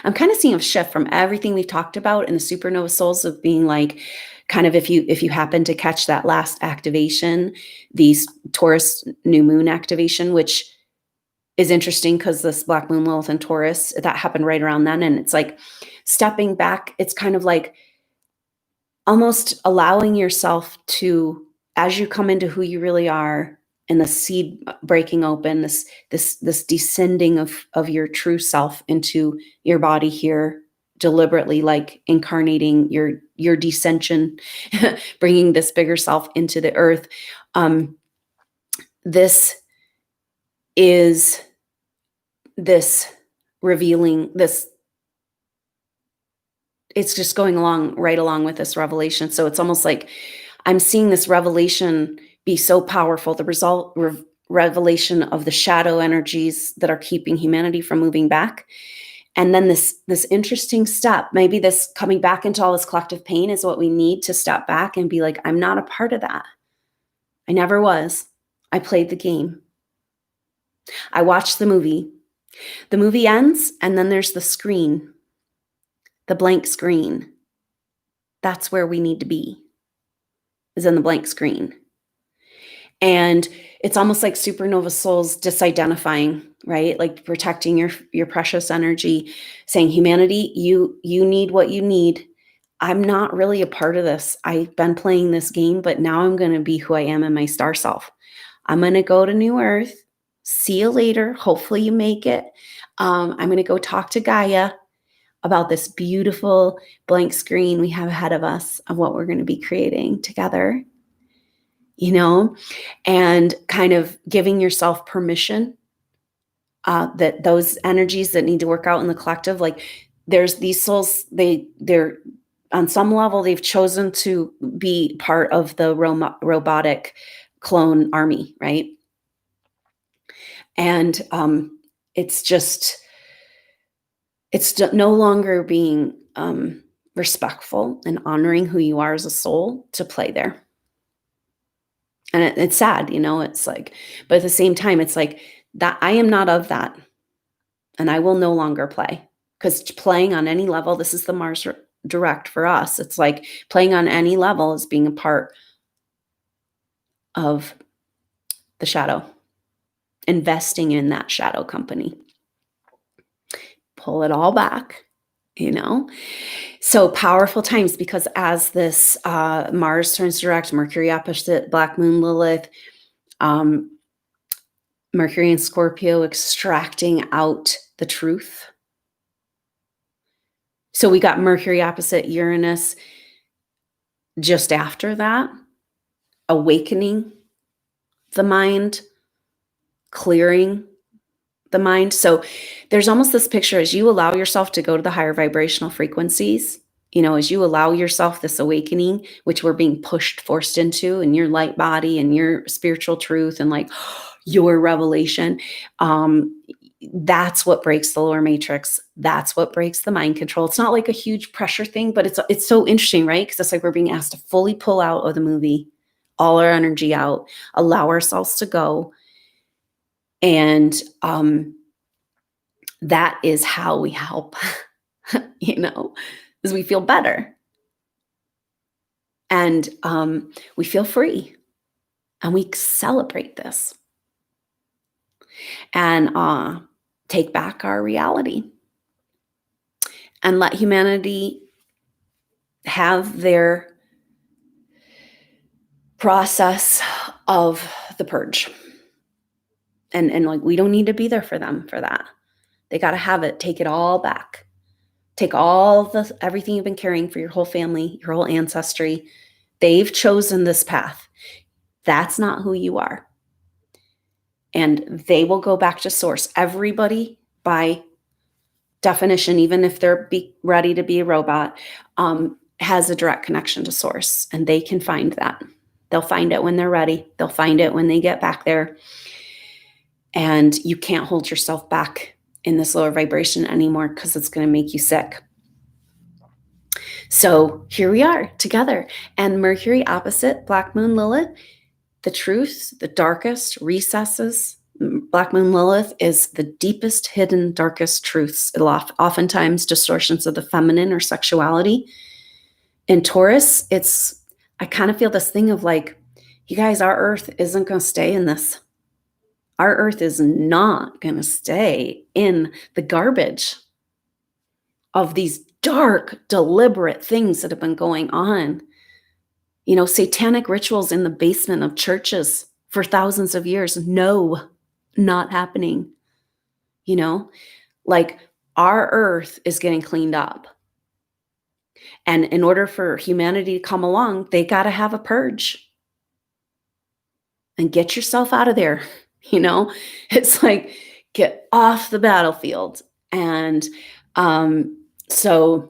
I'm kind of seeing a shift from everything we've talked about in the supernova souls of being like, kind of if you happen to catch that last activation, these Taurus new moon activation, which is interesting because this Black Moon Lilith and Taurus, that happened right around then. And it's like stepping back. It's kind of like almost allowing yourself to, as you come into who you really are, and the seed breaking open, this descending of your true self into your body here, deliberately, like incarnating your descension, bringing this bigger self into the earth. This is this revealing this. It's just going right along with this revelation. So it's almost like I'm seeing this revelation be so powerful, the revelation of the shadow energies that are keeping humanity from moving back. And then this interesting step, maybe this coming back into all this collective pain is what we need to step back and be like, I'm not a part of that. I never was. I played the game. I watched the movie. The movie ends, and then there's the screen, the blank screen. That's where we need to be, is in the blank screen. And it's almost like supernova souls disidentifying, right? Like protecting your precious energy, saying, humanity, you need what you need. I'm not really a part of this. I've been playing this game, but now I'm going to be who I am in my star self. I'm going to go to New Earth. See you later. Hopefully you make it. I'm going to go talk to Gaia. about this beautiful blank screen we have ahead of us of what we're going to be creating together, and kind of giving yourself permission that those energies that need to work out in the collective, like there's these souls, they're on some level, they've chosen to be part of the robotic clone army, right? And it's no longer being respectful and honoring who you are as a soul to play there. And it's sad, it's like, but at the same time, it's like that I am not of that. And I will no longer play, because playing on any level, this is the Mars direct for us. It's like playing on any level is being a part of the shadow, investing in that shadow company. Pull it all back, So powerful times, because as this Mars turns direct, Mercury opposite Black Moon Lilith, Mercury in Scorpio extracting out the truth. So we got Mercury opposite Uranus just after that, awakening the mind, clearing the mind. So there's almost this picture, as you allow yourself to go to the higher vibrational frequencies, as you allow yourself this awakening, which we're being forced into in your light body and your spiritual truth and like your revelation, that's what breaks the lower matrix. That's what breaks the mind control. It's not like a huge pressure thing, but it's so interesting, right? Because it's like we're being asked to fully pull out of the movie, all our energy out, allow ourselves to go. And that is how we help, is we feel better. And we feel free. And we celebrate this. And take back our reality. And let humanity have their process of the purge. And like, we don't need to be there for them for that. They got to have it. Take it all back. Take everything you've been carrying for your whole family, your whole ancestry. They've chosen this path. That's not who you are. And they will go back to source. Everybody, by definition, even if they're ready to be a robot, has a direct connection to source. And they can find that. They'll find it when they're ready. They'll find it when they get back there. And you can't hold yourself back in this lower vibration anymore, because it's going to make you sick. So here we are together. And Mercury opposite Black Moon Lilith, the truth, the darkest recesses. Black Moon Lilith is the deepest hidden, darkest truths. Oftentimes distortions of the feminine or sexuality. In Taurus, I kind of feel this thing of like, you guys, our earth isn't going to stay in this. Our earth is not going to stay in the garbage of these dark, deliberate things that have been going on. Satanic rituals in the basement of churches for thousands of years. No, not happening. Like our earth is getting cleaned up. And in order for humanity to come along, they got to have a purge. And get yourself out of there. It's like, get off the battlefield. And so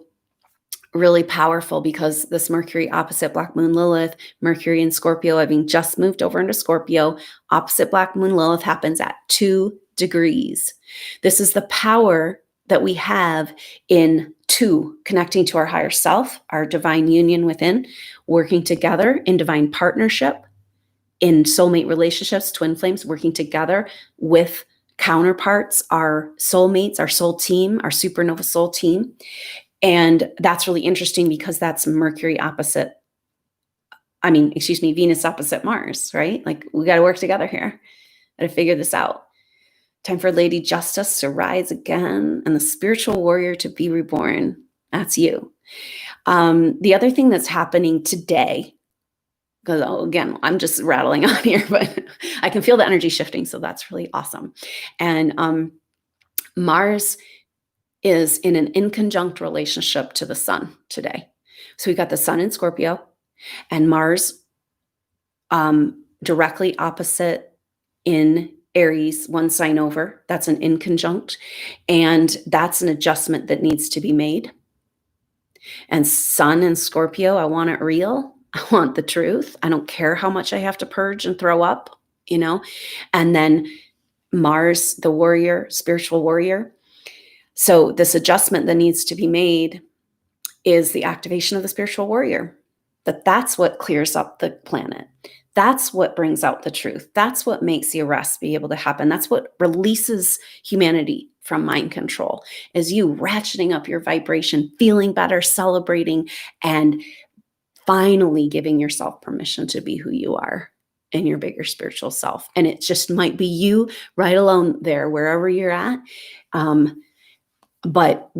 really powerful, because this Mercury opposite Black Moon Lilith, Mercury in Scorpio, having just moved over into Scorpio, opposite Black Moon Lilith happens at 2 degrees. This is the power that we have in 2, connecting to our higher self, our divine union within, working together in divine partnership, in soulmate relationships, twin flames, working together with counterparts, our soulmates, our soul team, our supernova soul team. And that's really interesting, because that's Venus opposite Mars, right? Like, we got to work together here. Got to figure this out. Time for Lady Justice to rise again and the spiritual warrior to be reborn. That's you. The other thing that's happening today, because again, I'm just rattling on here, but I can feel the energy shifting. So that's really awesome. And Mars is in an inconjunct relationship to the sun today. So we got the sun in Scorpio and Mars directly opposite in Aries, one sign over. That's an inconjunct. And that's an adjustment that needs to be made. And sun in Scorpio, I want it real. I want the truth. I don't care how much I have to purge and throw up, you know? And then Mars, the warrior, spiritual warrior. So this adjustment that needs to be made is the activation of the spiritual warrior. That's what clears up the planet. That's what brings out the truth. That's what makes the arrest be able to happen. That's what releases humanity from mind control, is you ratcheting up your vibration, feeling better, celebrating, and finally giving yourself permission to be who you are in your bigger spiritual self. And it just might be you right alone there, wherever you're at. But,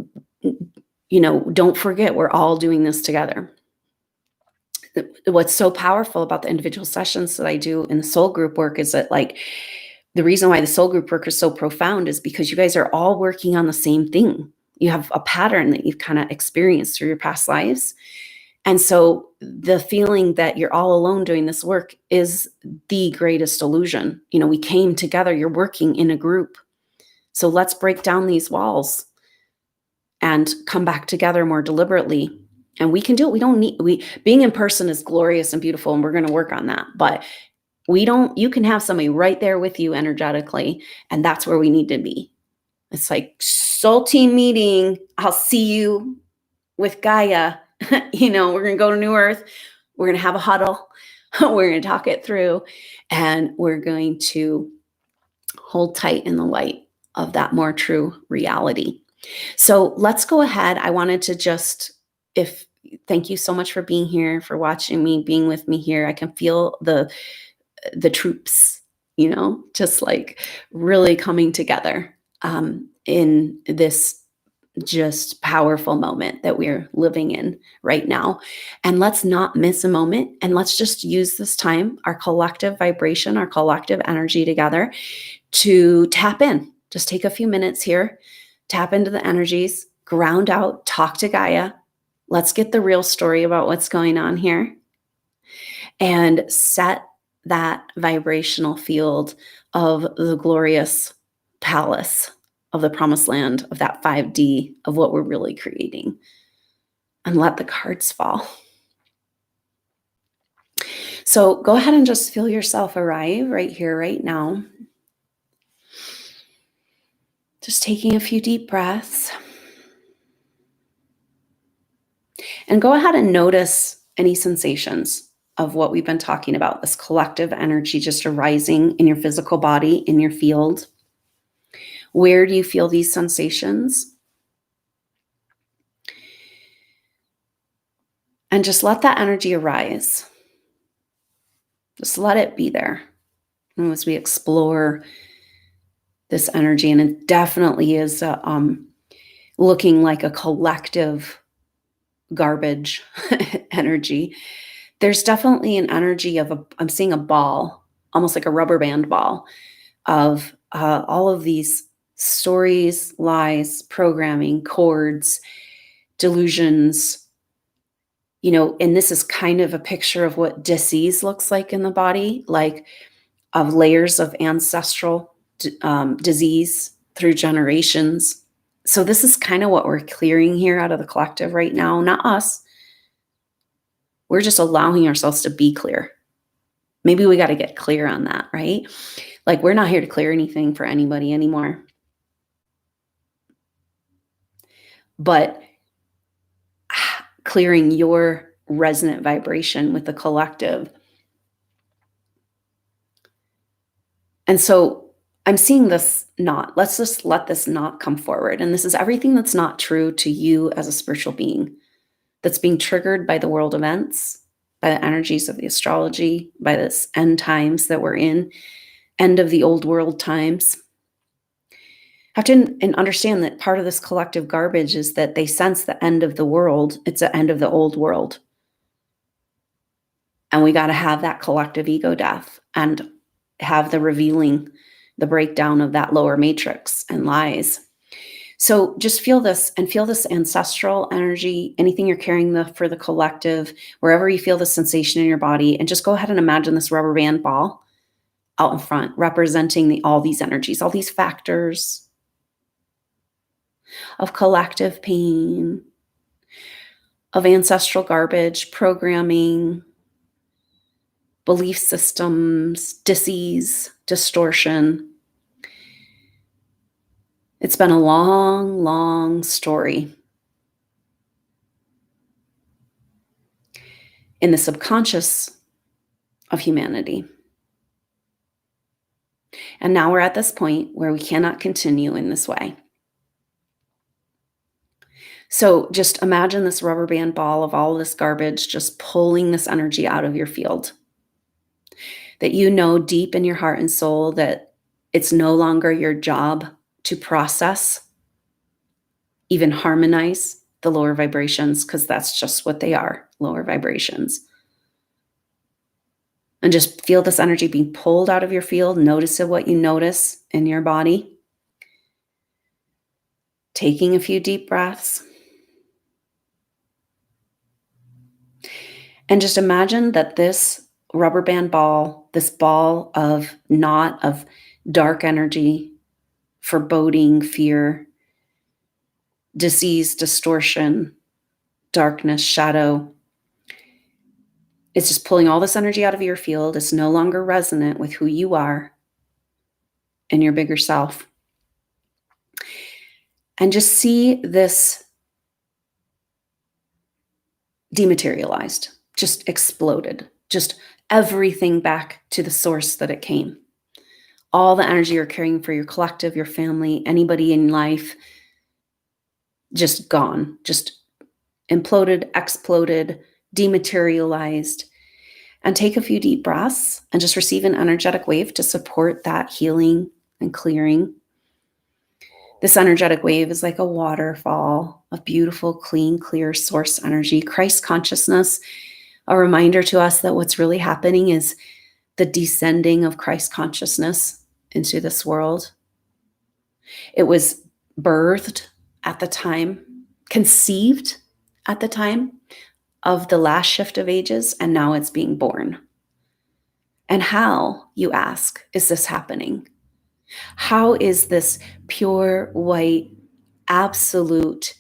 you know, don't forget, we're all doing this together. What's so powerful about the individual sessions that I do in the soul group work is that, like, the reason why the soul group work is so profound is because you guys are all working on the same thing. You have a pattern that you've kind of experienced through your past lives. And so the feeling that you're all alone doing this work is the greatest illusion. You know, we came together, you're working in a group. So let's break down these walls and come back together more deliberately. And we can do it. We don't need, being in person is glorious and beautiful, and we're going to work on that. But you can have somebody right there with you energetically, and that's where we need to be. It's like soul team meeting. I'll see you with Gaia. You know, we're going to go to New Earth. We're going to have a huddle. We're going to talk it through, and we're going to hold tight in the light of that more true reality. So let's go ahead. I wanted to just, thank you so much for being here, for watching me, being with me here. I can feel the troops, you know, just like really coming together in this just powerful moment that we're living in right now. And let's not miss a moment. And let's just use this time, our collective vibration, our collective energy together, to tap in. Just take a few minutes here, tap into the energies, ground out, talk to Gaia. Let's get the real story about what's going on here, and set that vibrational field of the glorious palace of the promised land, of that 5D, of what we're really creating, and let the cards fall. So go ahead and just feel yourself arrive right here, right now. Just taking a few deep breaths. And go ahead and notice any sensations of what we've been talking about, this collective energy just arising in your physical body, in your field. Where do you feel these sensations? And just let that energy arise. Just let it be there as we explore this energy. And it definitely is looking like a collective garbage energy. There's definitely an energy of I'm seeing a ball, almost like a rubber band ball, of all of these stories, lies, programming, cords, delusions, you know. And this is kind of a picture of what disease looks like in the body, like of layers of ancestral disease through generations. So this is kind of what we're clearing here out of the collective right now, not us. We're just allowing ourselves to be clear. Maybe we got to get clear on that, right? Like, we're not here to clear anything for anybody anymore. But clearing your resonant vibration with the collective. And so I'm seeing this knot. Let's just let this knot come forward. And this is everything that's not true to you as a spiritual being, that's being triggered by the world events, by the energies of the astrology, by this end times that we're in, end of the old world times. Have to understand that part of this collective garbage is that they sense the end of the world. It's the end of the old world. And we got to have that collective ego death and have the revealing, the breakdown of that lower matrix and lies. So just feel this and feel this ancestral energy, anything you're carrying for the collective, wherever you feel the sensation in your body, and just go ahead and imagine this rubber band ball out in front, representing all these energies, all these factors of collective pain, of ancestral garbage, programming, belief systems, disease, distortion. It's been a long, long story in the subconscious of humanity. And now we're at this point where we cannot continue in this way. So just imagine this rubber band ball of all this garbage just pulling this energy out of your field. That you know deep in your heart and soul that it's no longer your job to process, even harmonize the lower vibrations, because that's just what they are, lower vibrations. And just feel this energy being pulled out of your field. Notice what you notice in your body. Taking a few deep breaths. And just imagine that this rubber band ball, this ball of knot of dark energy, foreboding, fear, disease, distortion, darkness, shadow, it's just pulling all this energy out of your field. It's no longer resonant with who you are and your bigger self. And just see this dematerialized, just exploded, just everything back to the source that it came. All the energy you're carrying for your collective, your family, anybody in life, just gone, just imploded, exploded, dematerialized. And take a few deep breaths and just receive an energetic wave to support that healing and clearing. This energetic wave is like a waterfall of beautiful, clean, clear source energy, Christ consciousness, a reminder to us that what's really happening is the descending of Christ consciousness into this world. It was birthed at the time, conceived at the time of the last shift of ages, and now it's being born. And how, you ask, is this happening? How is this pure, white, absolute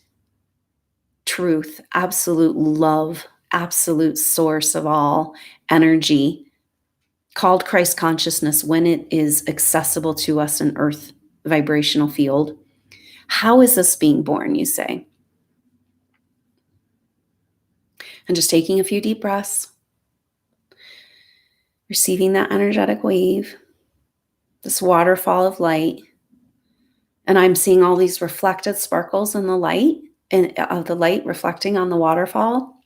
truth, absolute love, absolute source of all energy, called Christ consciousness, when it is accessible to us in earth vibrational field? How is this being born, you say? And just taking a few deep breaths, receiving that energetic wave, this waterfall of light. And I'm seeing all these reflected sparkles in the light, and of the light reflecting on the waterfall.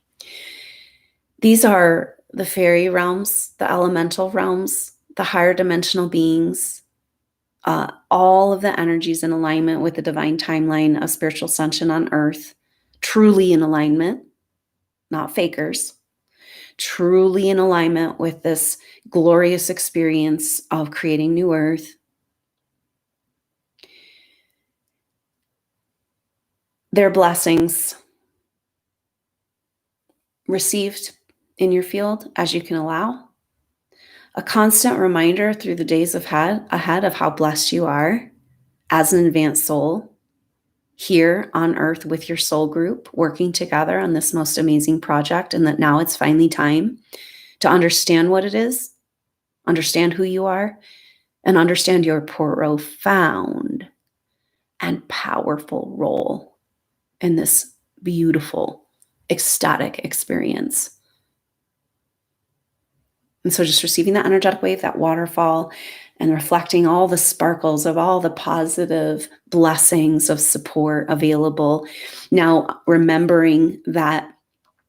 These are the fairy realms, the elemental realms, the higher dimensional beings, all of the energies in alignment with the divine timeline of spiritual ascension on earth, truly in alignment, not fakers, truly in alignment with this glorious experience of creating new earth. Their blessings received in your field as you can allow. A constant reminder through the days ahead of how blessed you are as an advanced soul here on earth with your soul group, working together on this most amazing project, and that now it's finally time to understand what it is, understand who you are, and understand your profound and powerful role in this beautiful, ecstatic experience. And so just receiving that energetic wave, that waterfall, and reflecting all the sparkles of all the positive blessings of support available. Now, remembering that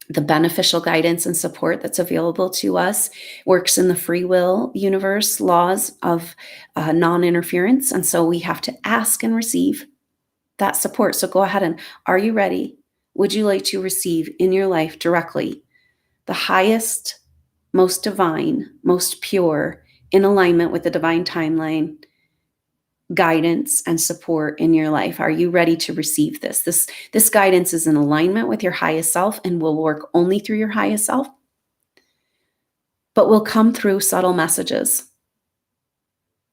the beneficial guidance and support that's available to us works in the free will universe laws of non-interference. And so we have to ask and receive that support. So go ahead and, are you ready? Would you like to receive in your life directly the highest, most divine, most pure, in alignment with the divine timeline, guidance and support in your life? Are you ready to receive this? This guidance is in alignment with your highest self and will work only through your highest self, but will come through subtle messages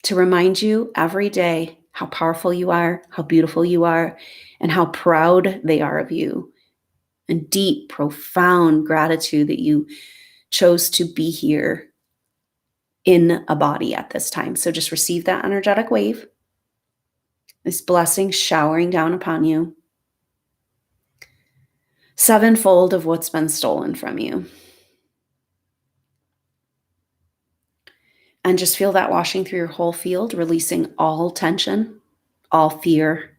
to remind you every day how powerful you are, how beautiful you are, and how proud they are of you. And deep, profound gratitude that you chose to be here in a body at this time. So just receive that energetic wave, this blessing showering down upon you, sevenfold of what's been stolen from you. And just feel that washing through your whole field, releasing all tension, all fear,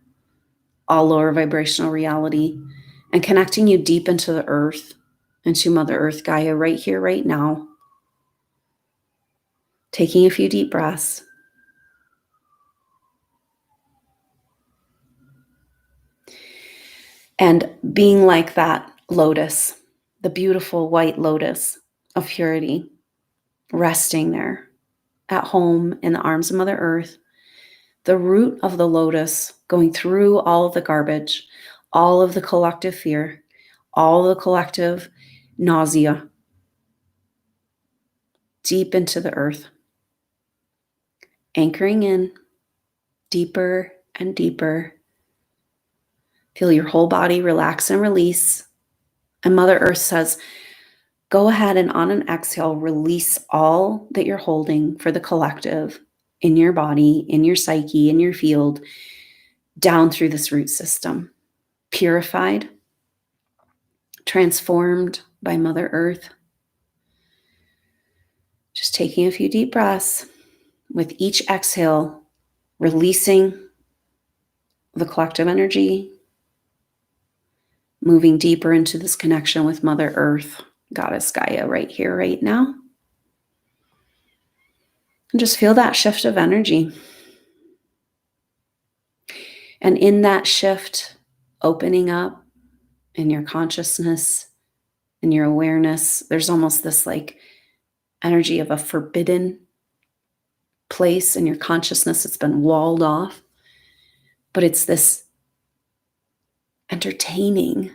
all lower vibrational reality, and connecting you deep into the earth, into Mother Earth Gaia right here, right now. Taking a few deep breaths. And being like that lotus, the beautiful white lotus of purity, resting there at home in the arms of Mother Earth, the root of the lotus going through all of the garbage, all of the collective fear, all the collective nausea, deep into the earth, anchoring in deeper and deeper. Feel your whole body relax and release. And Mother Earth says, go ahead and on an exhale, release all that you're holding for the collective in your body, in your psyche, in your field, down through this root system. Purified, transformed by Mother Earth. Just taking a few deep breaths. With each exhale, releasing the collective energy, moving deeper into this connection with Mother Earth, Goddess Gaia, right here, right now. And just feel that shift of energy. And in that shift, opening up in your consciousness, in your awareness, there's almost this like energy of a forbidden place in your consciousness. It's been walled off, but it's this entertaining,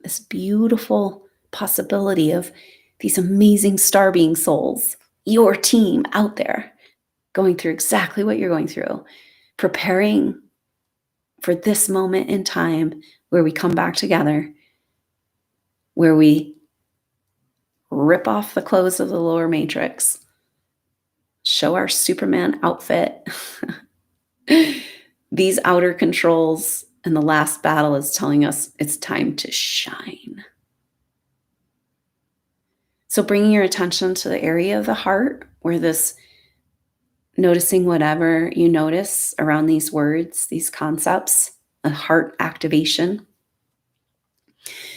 this beautiful possibility of these amazing star being souls, your team out there going through exactly what you're going through, preparing for this moment in time where we come back together, where we rip off the clothes of the lower matrix, show our Superman outfit, these outer controls, and the last battle is telling us it's time to shine. So bringing your attention to the area of the heart where this, noticing whatever you notice around these words, these concepts, a heart activation.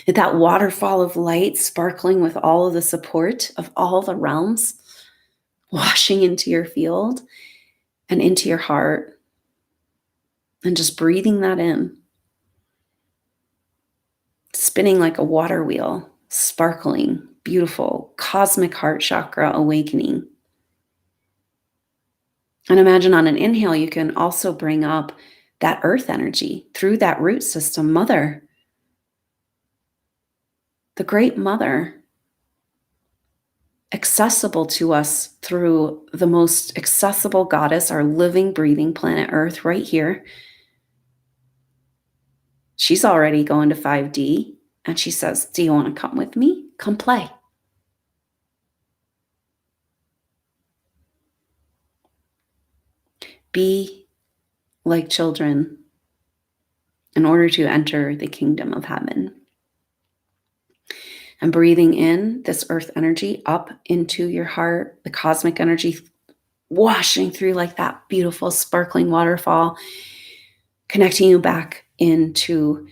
That waterfall of light sparkling with all of the support of all the realms, washing into your field and into your heart, and just breathing that in. Spinning like a water wheel, sparkling, beautiful, cosmic heart chakra awakening. And imagine on an inhale, you can also bring up that earth energy through that root system, Mother. The great Mother, accessible to us through the most accessible goddess, our living, breathing planet Earth right here. She's already going to 5D, and she says, do you want to come with me? Come play. Be like children in order to enter the kingdom of heaven. And breathing in this earth energy up into your heart, the cosmic energy washing through like that beautiful sparkling waterfall, connecting you back into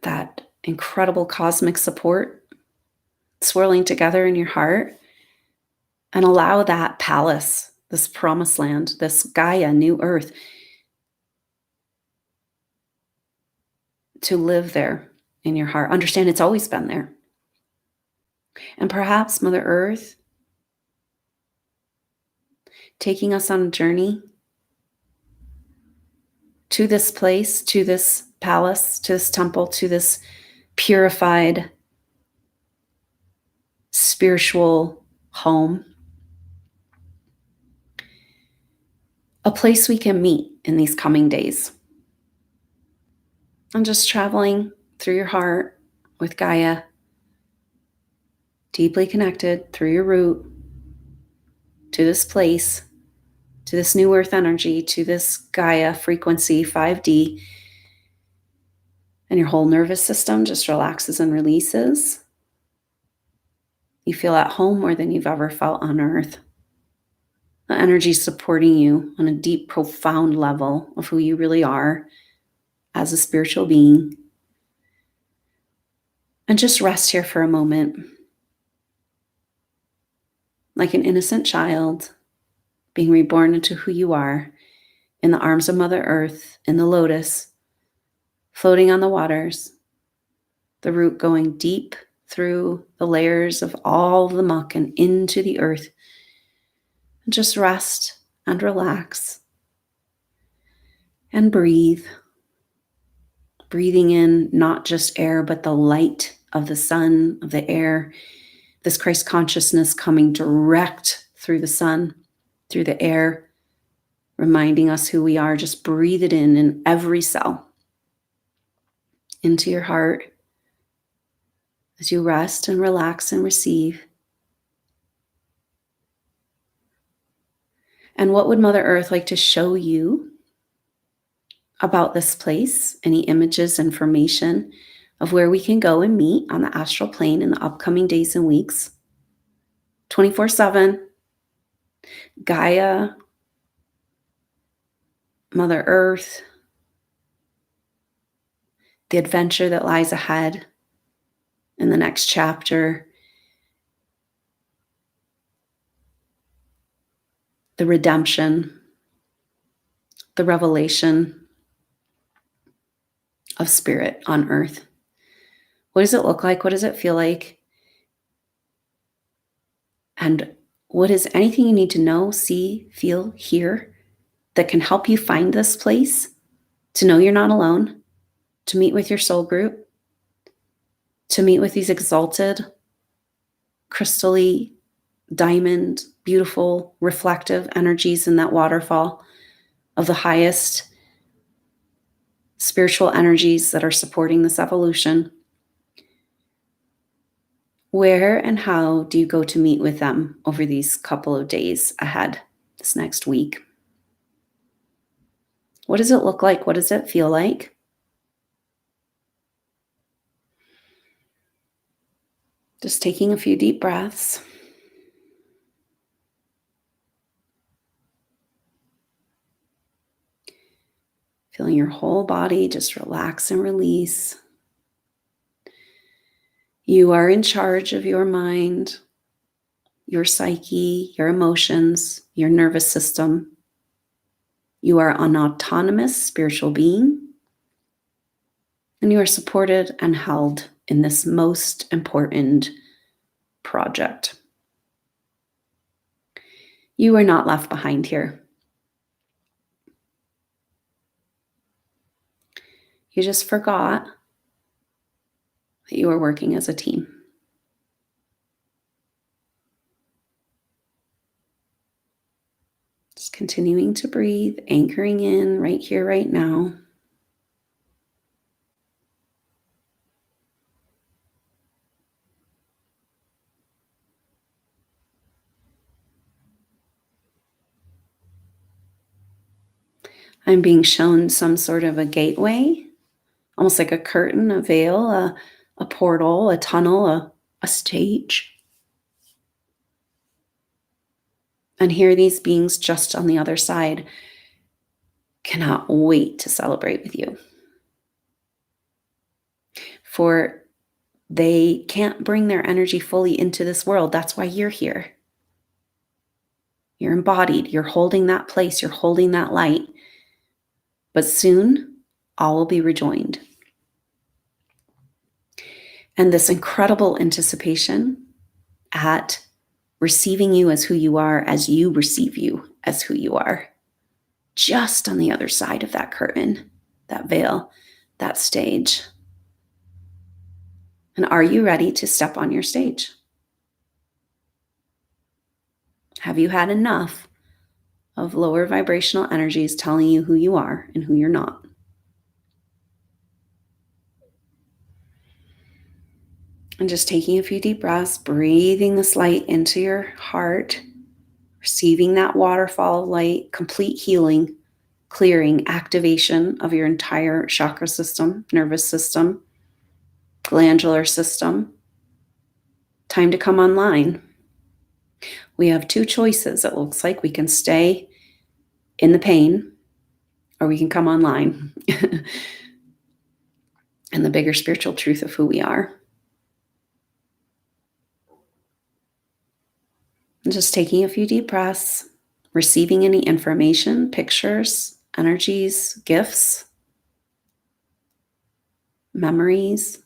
that incredible cosmic support swirling together in your heart. And allow that palace, this promised land, this Gaia, new earth, to live there in your heart. Understand it's always been there. And perhaps Mother Earth taking us on a journey to this place, to this palace, to this temple, to this purified spiritual home, a place we can meet in these coming days. And just traveling through your heart with Gaia, deeply connected through your root to this place, to this new earth energy, to this Gaia frequency 5D. And your whole nervous system just relaxes and releases. You feel at home more than you've ever felt on earth. The energy supporting you on a deep, profound level of who you really are as a spiritual being. And just rest here for a moment. Like an innocent child being reborn into who you are in the arms of Mother Earth, in the lotus, floating on the waters, the root going deep through the layers of all the muck and into the earth. And just rest and relax and breathe. Breathing in not just air, but the light of the sun, of the air, this Christ consciousness coming direct through the sun, through the air, reminding us who we are. Just breathe it in every cell, into your heart, as you rest and relax and receive. And what would Mother Earth like to show you about this place? Any images, information of where we can go and meet on the astral plane in the upcoming days and weeks? 24/7, Gaia, Mother Earth, the adventure that lies ahead in the next chapter, the redemption, the revelation of spirit on earth. What does it look like? What does it feel like? And what is anything you need to know, see, feel, hear that can help you find this place, to know you're not alone, to meet with your soul group, to meet with these exalted, crystally, diamond, beautiful, reflective energies in that waterfall of the highest spiritual energies that are supporting this evolution. Where and how do you go to meet with them over these couple of days ahead, this next week? What does it look like? What does it feel like? Just taking a few deep breaths. Feeling your whole body just relax and release. You are in charge of your mind, your psyche, your emotions, your nervous system. You are an autonomous spiritual being, and you are supported and held in this most important project. You are not left behind here. You just forgot that you are working as a team. Just continuing to breathe, anchoring in right here, right now. I'm being shown some sort of a gateway, almost like a curtain, a veil, a portal, a tunnel, a stage. And here these beings just on the other side cannot wait to celebrate with you. For they can't bring their energy fully into this world. That's why you're here. You're embodied. You're holding that place. You're holding that light. But soon, all will be rejoined. And this incredible anticipation at receiving you as who you are, as you receive you as who you are. Just on the other side of that curtain, that veil, that stage. And are you ready to step on your stage? Have you had enough of lower vibrational energies telling you who you are and who you're not? And just taking a few deep breaths, breathing this light into your heart, receiving that waterfall of light, complete healing, clearing, activation of your entire chakra system, nervous system, glandular system. Time to come online. We have two choices. It looks like we can stay in the pain or we can come online and the bigger spiritual truth of who we are. And just taking a few deep breaths, receiving any information, pictures, energies, gifts, memories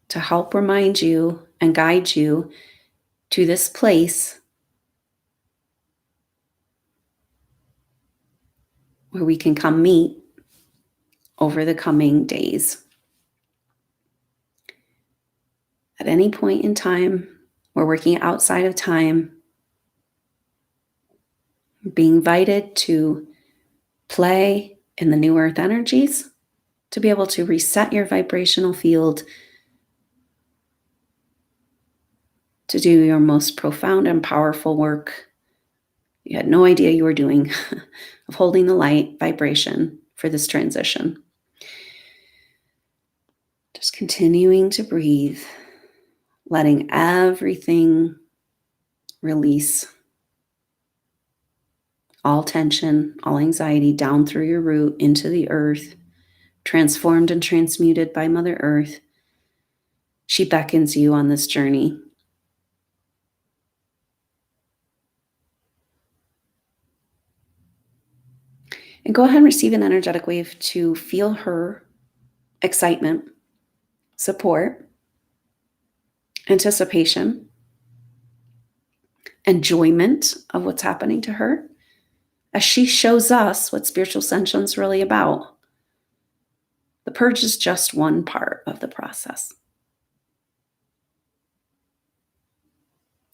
to help remind you and guide you to this place where we can come meet over the coming days. At any point in time, we're working outside of time, being invited to play in the new earth energies, to be able to reset your vibrational field, to do your most profound and powerful work you had no idea you were doing of holding the light vibration for this transition. Just continuing to breathe, letting everything release. All tension, all anxiety down through your root into the earth, transformed and transmuted by Mother Earth. She beckons you on this journey. And go ahead and receive an energetic wave to feel her excitement, support, anticipation, enjoyment of what's happening to her as she shows us what spiritual ascension is really about. The purge is just one part of the process.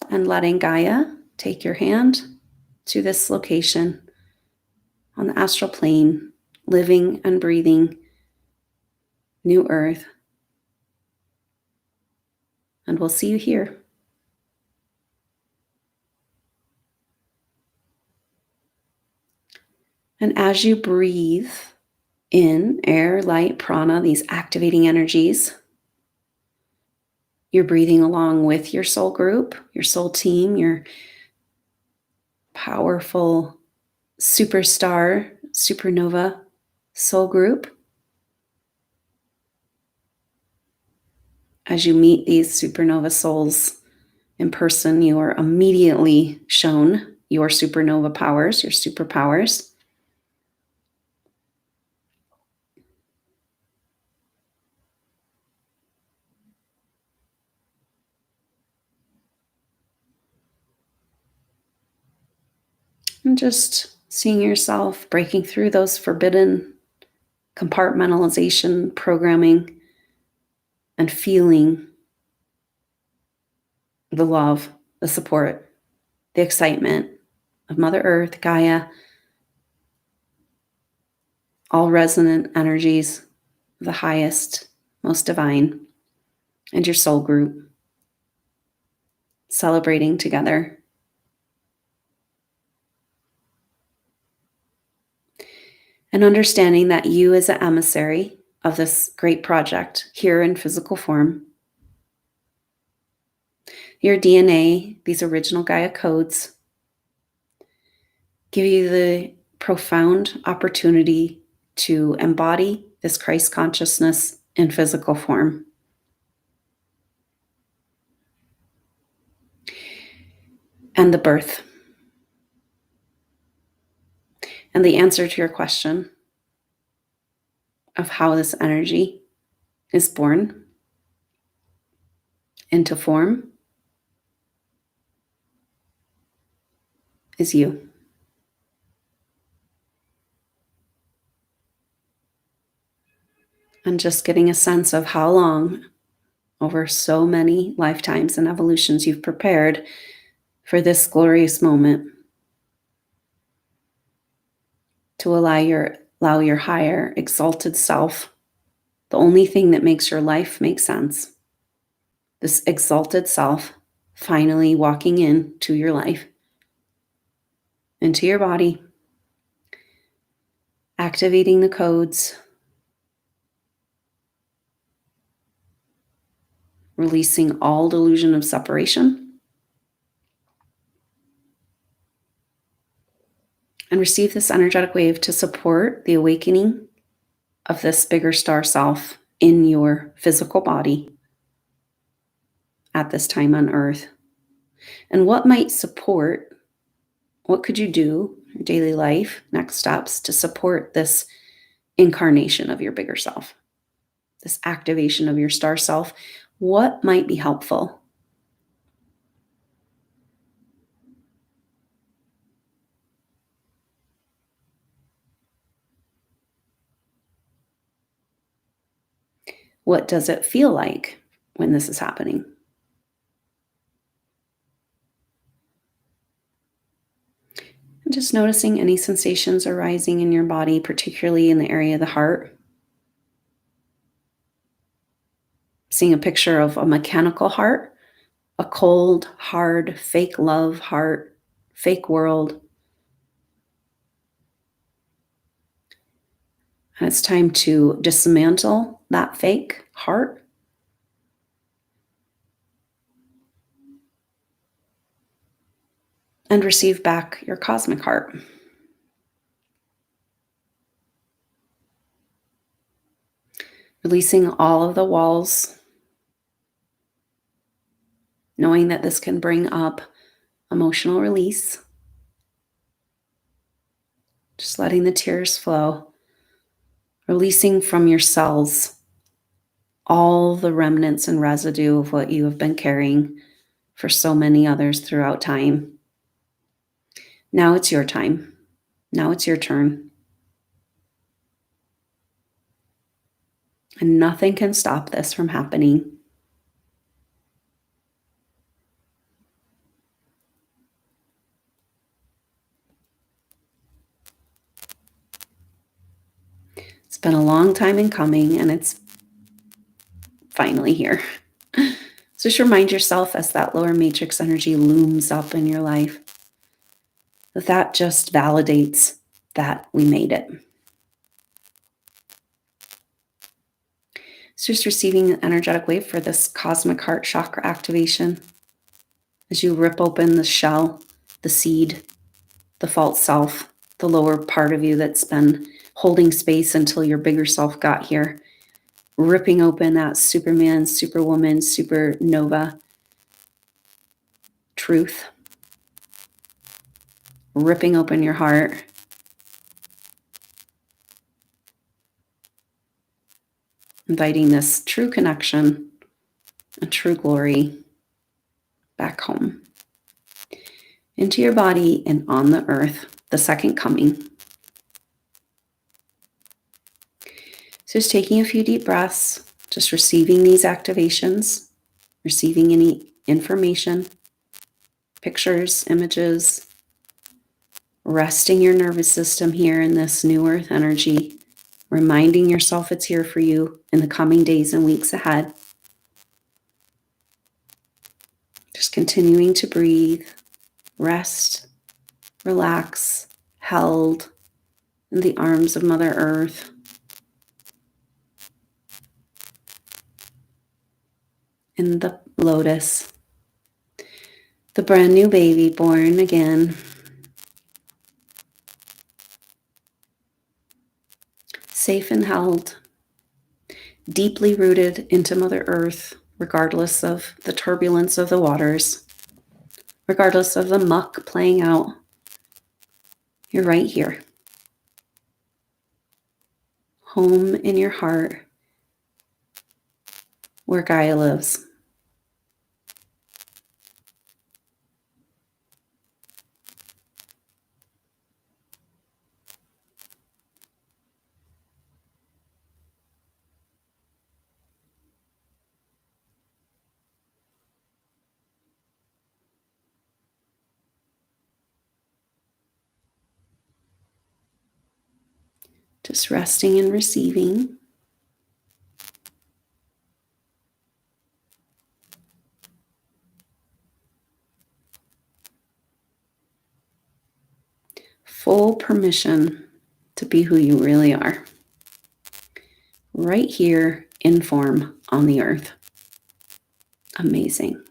And letting Gaia take your hand to this location on the astral plane, living and breathing new earth. And we'll see you here. And as you breathe in air, light, prana, these activating energies, you're breathing along with your soul group, your soul team, your powerful superstar, supernova soul group. As you meet these supernova souls in person, you are immediately shown your supernova powers, your superpowers. And just seeing yourself breaking through those forbidden compartmentalization programming and feeling the love, the support, the excitement of Mother Earth, Gaia, all resonant energies of the highest, most divine, and your soul group celebrating together. And understanding that you as an emissary of this great project here in physical form, your DNA, these original Gaia codes, give you the profound opportunity to embody this Christ consciousness in physical form. And the birth. And the answer to your question of how this energy is born into form is you. And just getting a sense of how long, over so many lifetimes and evolutions, you've prepared for this glorious moment to allow your higher, exalted self, the only thing that makes your life make sense, this exalted self finally walking into your life, into your body, activating the codes, releasing all delusion of separation, and receive this energetic wave to support the awakening of this bigger star self in your physical body at this time on Earth. And what might support, what could you do in your daily life, next steps to support this incarnation of your bigger self, this activation of your star self? What might be helpful? What does it feel like when this is happening? And just noticing any sensations arising in your body, particularly in the area of the heart. Seeing a picture of a mechanical heart, a cold, hard, fake love heart, fake world. And it's time to dismantle that fake heart and receive back your cosmic heart. Releasing all of the walls, knowing that this can bring up emotional release. Just letting the tears flow. Releasing from your cells all the remnants and residue of what you have been carrying for so many others throughout time. Now it's your time. Now it's your turn. And nothing can stop this from happening. It's been a long time in coming, and it's finally here. So just remind yourself as that lower matrix energy looms up in your life, that just validates that we made it. So just receiving an energetic wave for this cosmic heart chakra activation as you rip open the shell, the seed, the false self, the lower part of you that's been holding space until your bigger self got here. Ripping open that Superman, Superwoman, supernova truth. Ripping open your heart. Inviting this true connection, a true glory back home. Into your body and on the earth, the second coming. So just taking a few deep breaths, just receiving these activations, receiving any information, pictures, images, resting your nervous system here in this new earth energy, reminding yourself it's here for you in the coming days and weeks ahead. Just continuing to breathe, rest, relax, held in the arms of Mother Earth. In the lotus, the brand new baby born again. Safe and held, deeply rooted into Mother Earth, regardless of the turbulence of the waters, regardless of the muck playing out. You're right here. Home in your heart, where Gaia lives. Just resting and receiving. Full permission to be who you really are. Right here in form on the earth. Amazing.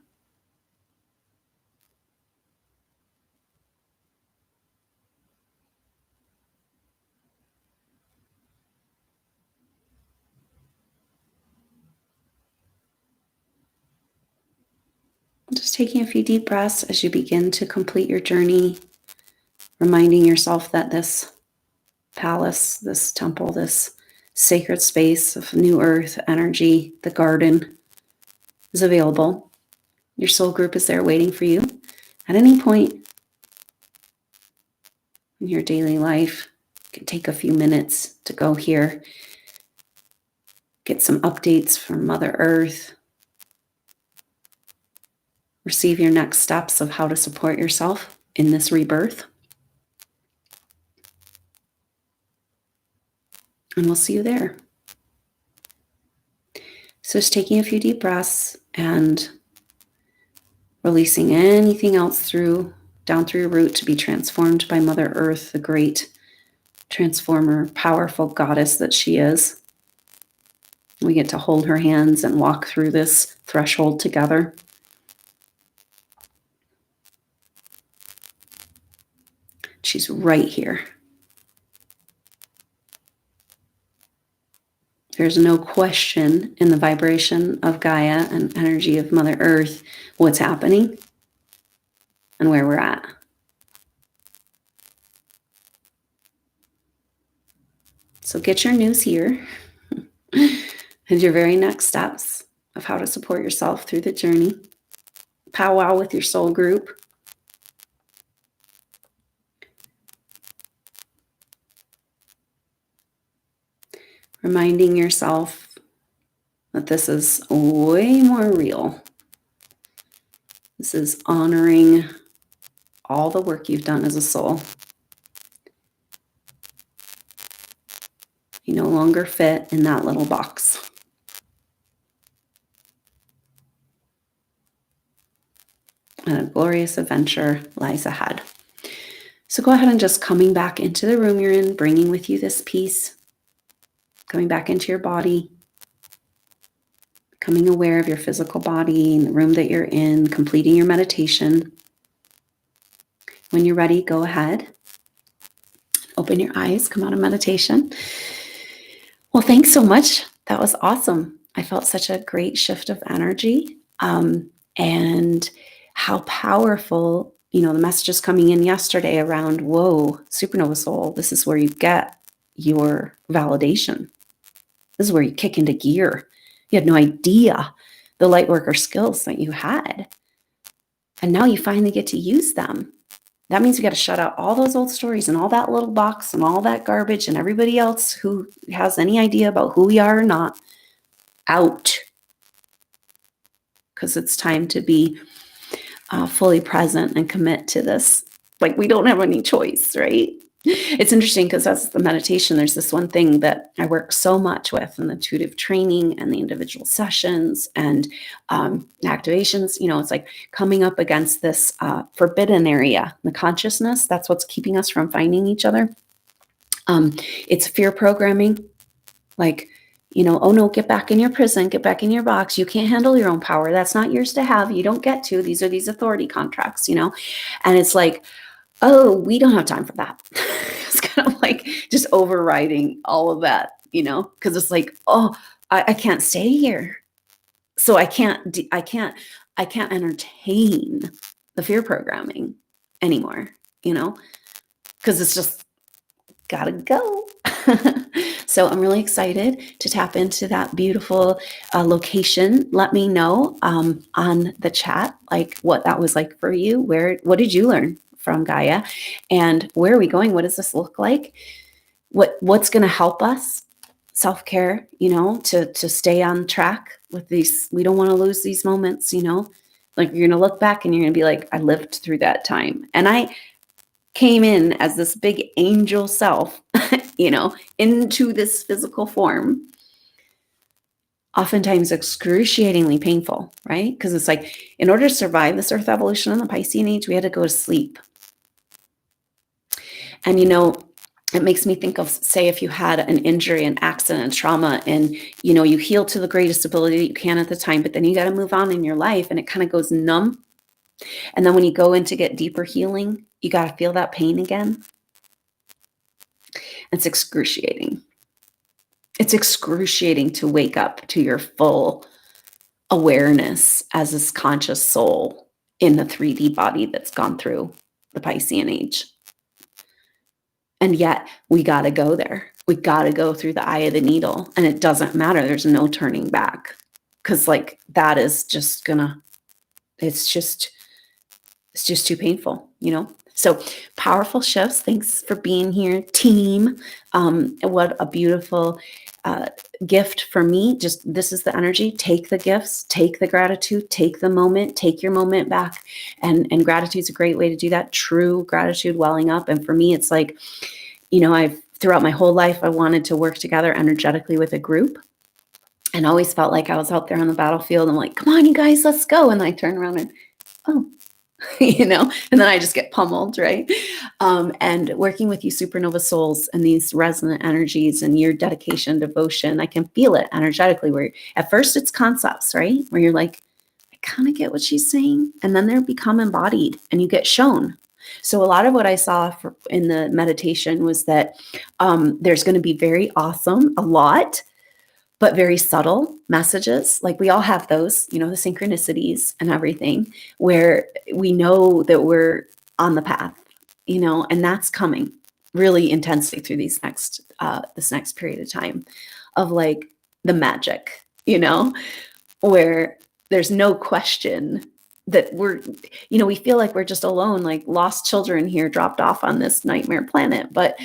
Just taking a few deep breaths as you begin to complete your journey, reminding yourself that this palace, this temple, this sacred space of new earth energy, the garden, is available. Your soul group is there waiting for you at any point in your daily life. You can take a few minutes to go here, get some updates from Mother Earth, receive your next steps of how to support yourself in this rebirth. And we'll see you there. So just taking a few deep breaths and releasing anything else down through your root to be transformed by Mother Earth, the great transformer, powerful goddess that she is. We get to hold her hands and walk through this threshold together. She's right here. There's no question in the vibration of Gaia and energy of Mother Earth what's happening and where we're at. So get your news here and your very next steps of how to support yourself through the journey. Powwow with your soul group. Reminding yourself that this is way more real. This is honoring all the work you've done as a soul. You no longer fit in that little box. And a glorious adventure lies ahead. So go ahead and just coming back into the room you're in, bringing with you this peace. Coming back into your body, becoming aware of your physical body and the room that you're in, completing your meditation. When you're ready, go ahead. Open your eyes, come out of meditation. Well, thanks so much. That was awesome. I felt such a great shift of energy and how powerful, the messages coming in yesterday around, whoa, supernova soul, this is where you get your validation. This is where you kick into gear. You had no idea the light worker skills that you had. And now you finally get to use them. That means we got to shut out all those old stories and all that little box and all that garbage and everybody else who has any idea about who we are or not out. Because it's time to be fully present and commit to this. Like we don't have any choice, right? It's interesting because that's the meditation. There's this one thing that I work so much with in the intuitive training and the individual sessions and activations. It's like coming up against this forbidden area, the consciousness. That's what's keeping us from finding each other. It's fear programming. Like, oh no, get back in your prison, get back in your box. You can't handle your own power. That's not yours to have. You don't get to. These are these authority contracts, and it's like, oh, we don't have time for that. It's kind of like just overriding all of that, because it's like, oh, I can't stay here. So I can't entertain the fear programming anymore, because it's just gotta go. So I'm really excited to tap into that beautiful location. Let me know on the chat, like what that was like for you. What did you learn from Gaia, and where are we going? What does this look like? What's going to help us self-care, to stay on track with these. We don't want to lose these moments, like you're going to look back and you're going to be like, I lived through that time. And I came in as this big angel self into this physical form, oftentimes excruciatingly painful, right? Because it's like, in order to survive this Earth evolution in the Piscean age, we had to go to sleep. And, it makes me think of, say, if you had an injury, an accident, trauma, and, you heal to the greatest ability that you can at the time, but then you got to move on in your life and it kind of goes numb. And then when you go in to get deeper healing, you got to feel that pain again. It's excruciating. It's excruciating to wake up to your full awareness as this conscious soul in the 3D body that's gone through the Piscean age. And yet we got to go there. We got to go through the eye of the needle, and it doesn't matter. There's no turning back, because that is just it's just too painful, So powerful shifts. Thanks for being here, team. What a beautiful gift for me. Just, this is the energy. Take the gifts, take the gratitude, take the moment, take your moment back. And gratitude is a great way to do that. True gratitude welling up. And for me, it's like, I've throughout my whole life, I wanted to work together energetically with a group, and always felt like I was out there on the battlefield. I'm like, come on, you guys, let's go. And I turn around and, oh, and then I just get pummeled, right? And working with you supernova souls and these resonant energies and your dedication, devotion, I can feel it energetically, where at first it's concepts, right? Where you're like, I kind of get what she's saying. And then they become embodied and you get shown. So a lot of what I saw in the meditation was that there's going to be very awesome, a lot, but very subtle messages. Like we all have those, the synchronicities and everything, where we know that we're on the path, and that's coming really intensely through this next period of time of like the magic, where there's no question that we're, we feel like we're just alone, like lost children here dropped off on this nightmare planet. But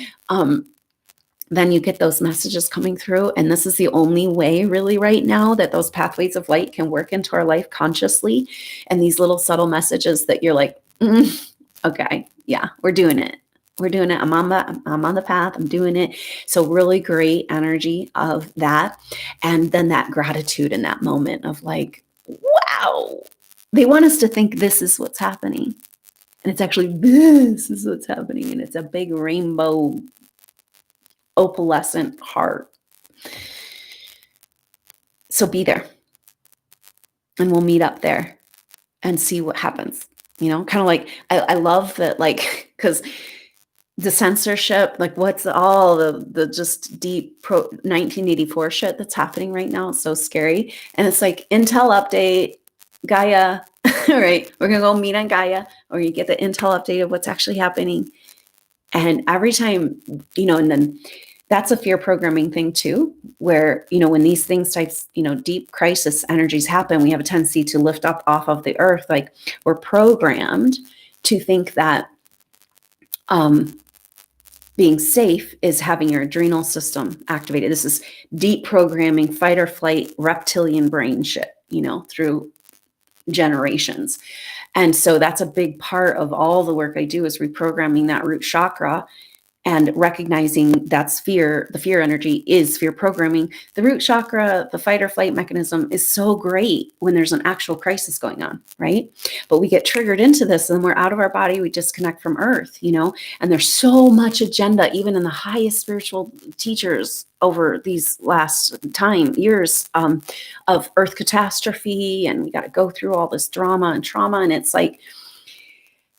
then you get those messages coming through. And this is the only way really right now that those pathways of light can work into our life consciously. And these little subtle messages that you're like, okay, yeah, we're doing it. We're doing it. I'm on the path. I'm doing it. So really great energy of that. And then that gratitude in that moment of like, wow, they want us to think this is what's happening. And it's actually, this is what's happening. And it's a big rainbow opalescent heart. So be there, and we'll meet up there and see what happens. Kind of like, I love that, like, because the censorship, like what's all the just deep 1984 shit that's happening right now is so scary. And it's like, intel update, Gaia, right? We're going to go meet on Gaia, or you get the intel update of what's actually happening. And every time, and then that's a fear programming thing too, where, when these types, deep crisis energies happen, we have a tendency to lift up off of the earth. Like we're programmed to think that being safe is having your adrenal system activated. This is deep programming, fight or flight, reptilian brain shit, through generations. And so that's a big part of all the work I do, is reprogramming that root chakra and recognizing that's fear. The fear energy is fear programming. The root chakra, the fight or flight mechanism, is so great when there's an actual crisis going on, right? But we get triggered into this and we're out of our body. We disconnect from earth, and there's so much agenda, even in the highest spiritual teachers over these last years of earth catastrophe. And we got to go through all this drama and trauma. And it's like,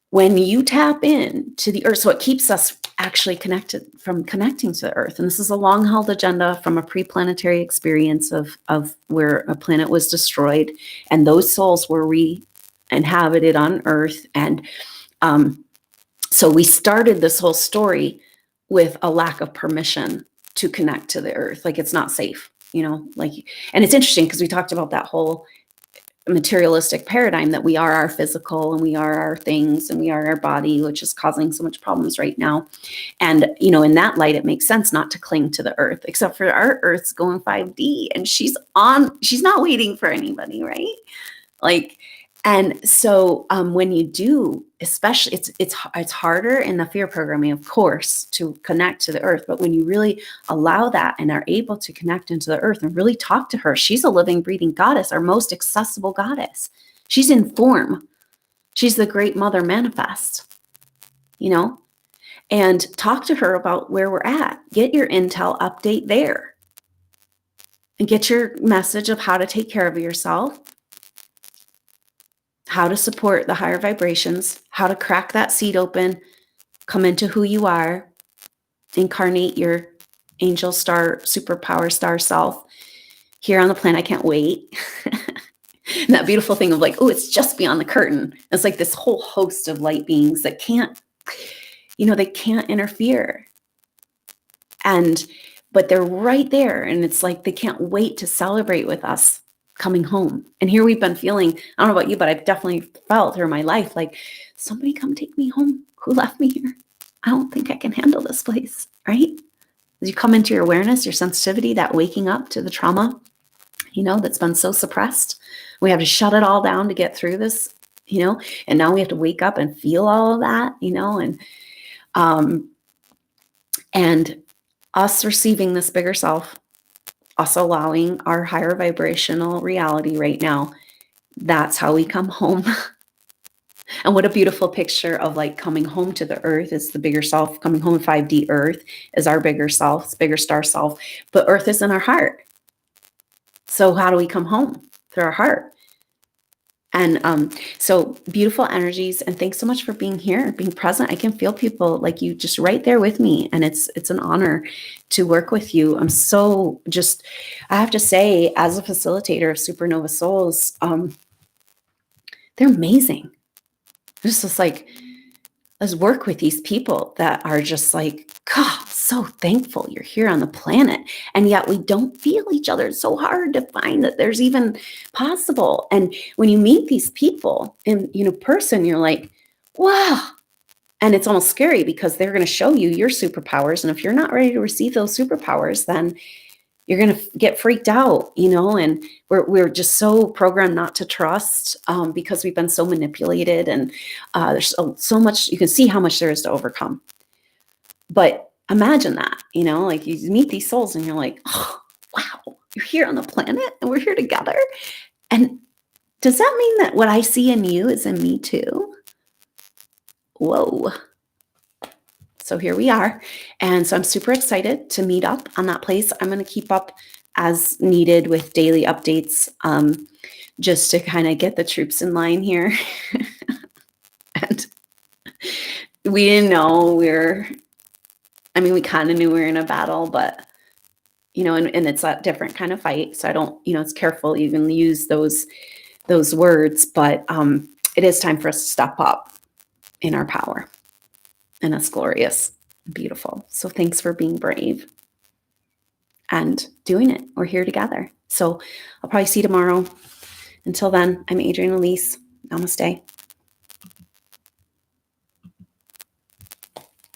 when you tap in to the earth, so it keeps us actually connecting to the earth. And this is a long held agenda from a pre-planetary experience of where a planet was destroyed and those souls were re-inhabited on earth. And so we started this whole story with a lack of permission to connect to the earth. Like it's not safe, and it's interesting because we talked about that whole materialistic paradigm that we are our physical and we are our things and we are our body, which is causing so much problems right now. And, in that light, it makes sense not to cling to the earth, except for our earth's going 5D and she's not waiting for anybody, right? Like, And so when you do, especially it's harder in the fear programming, of course, to connect to the earth. But when you really allow that and are able to connect into the earth and really talk to her, she's a living, breathing goddess, our most accessible goddess. She's in form. She's the great mother manifest, and talk to her about where we're at. Get your intel update there and get your message of how to take care of yourself, how to support the higher vibrations, how to crack that seed open, come into who you are, incarnate your angel star, superpower star self here on the planet. I can't wait. And that beautiful thing of like, oh, it's just beyond the curtain. It's like this whole host of light beings that can't, they can't interfere. But they're right there. And it's like, they can't wait to celebrate with us coming home. And here we've been feeling, I don't know about you, but I've definitely felt through my life, like, somebody come take me home. Who left me here? I don't think I can handle this place, right? As you come into your awareness, your sensitivity, that waking up to the trauma, that's been so suppressed. We have to shut it all down to get through this, and now we have to wake up and feel all of that, and us receiving this bigger self, us allowing our higher vibrational reality right now, that's how we come home. And what a beautiful picture of like coming home to the earth is the bigger self. Coming home in 5D earth is our bigger self, bigger star self, but earth is in our heart. So how do we come home? Through our heart. And so beautiful energies, and thanks so much for being here, being present. I can feel people like you just right there with me, and it's an honor to work with you. I'm so I have to say, as a facilitator of Supernova Souls, they're amazing. Just like, let's work with these people that are just like, God, so thankful you're here on the planet. And yet we don't feel each other. It's so hard to find that there's even possible. And when you meet these people in person, you're like, wow. And it's almost scary because they're going to show you your superpowers. And if you're not ready to receive those superpowers, then you're going to get freaked out, and we're just so programmed not to trust because we've been so manipulated, and there's so much. You can see how much there is to overcome. But imagine that, like you meet these souls and you're like, oh, wow, you're here on the planet and we're here together. And does that mean that what I see in you is in me too? Whoa. So here we are. And so I'm super excited to meet up on that place. I'm going to keep up as needed with daily updates, just to kind of get the troops in line here. And we didn't know we kind of knew we were in a battle, but, and it's a different kind of fight. So I don't, it's careful you can use those words, but it is time for us to step up in our power. And that's glorious, beautiful. So thanks for being brave and doing it. We're here together. So I'll probably see you tomorrow. Until then, I'm Adrienne Elise. Namaste.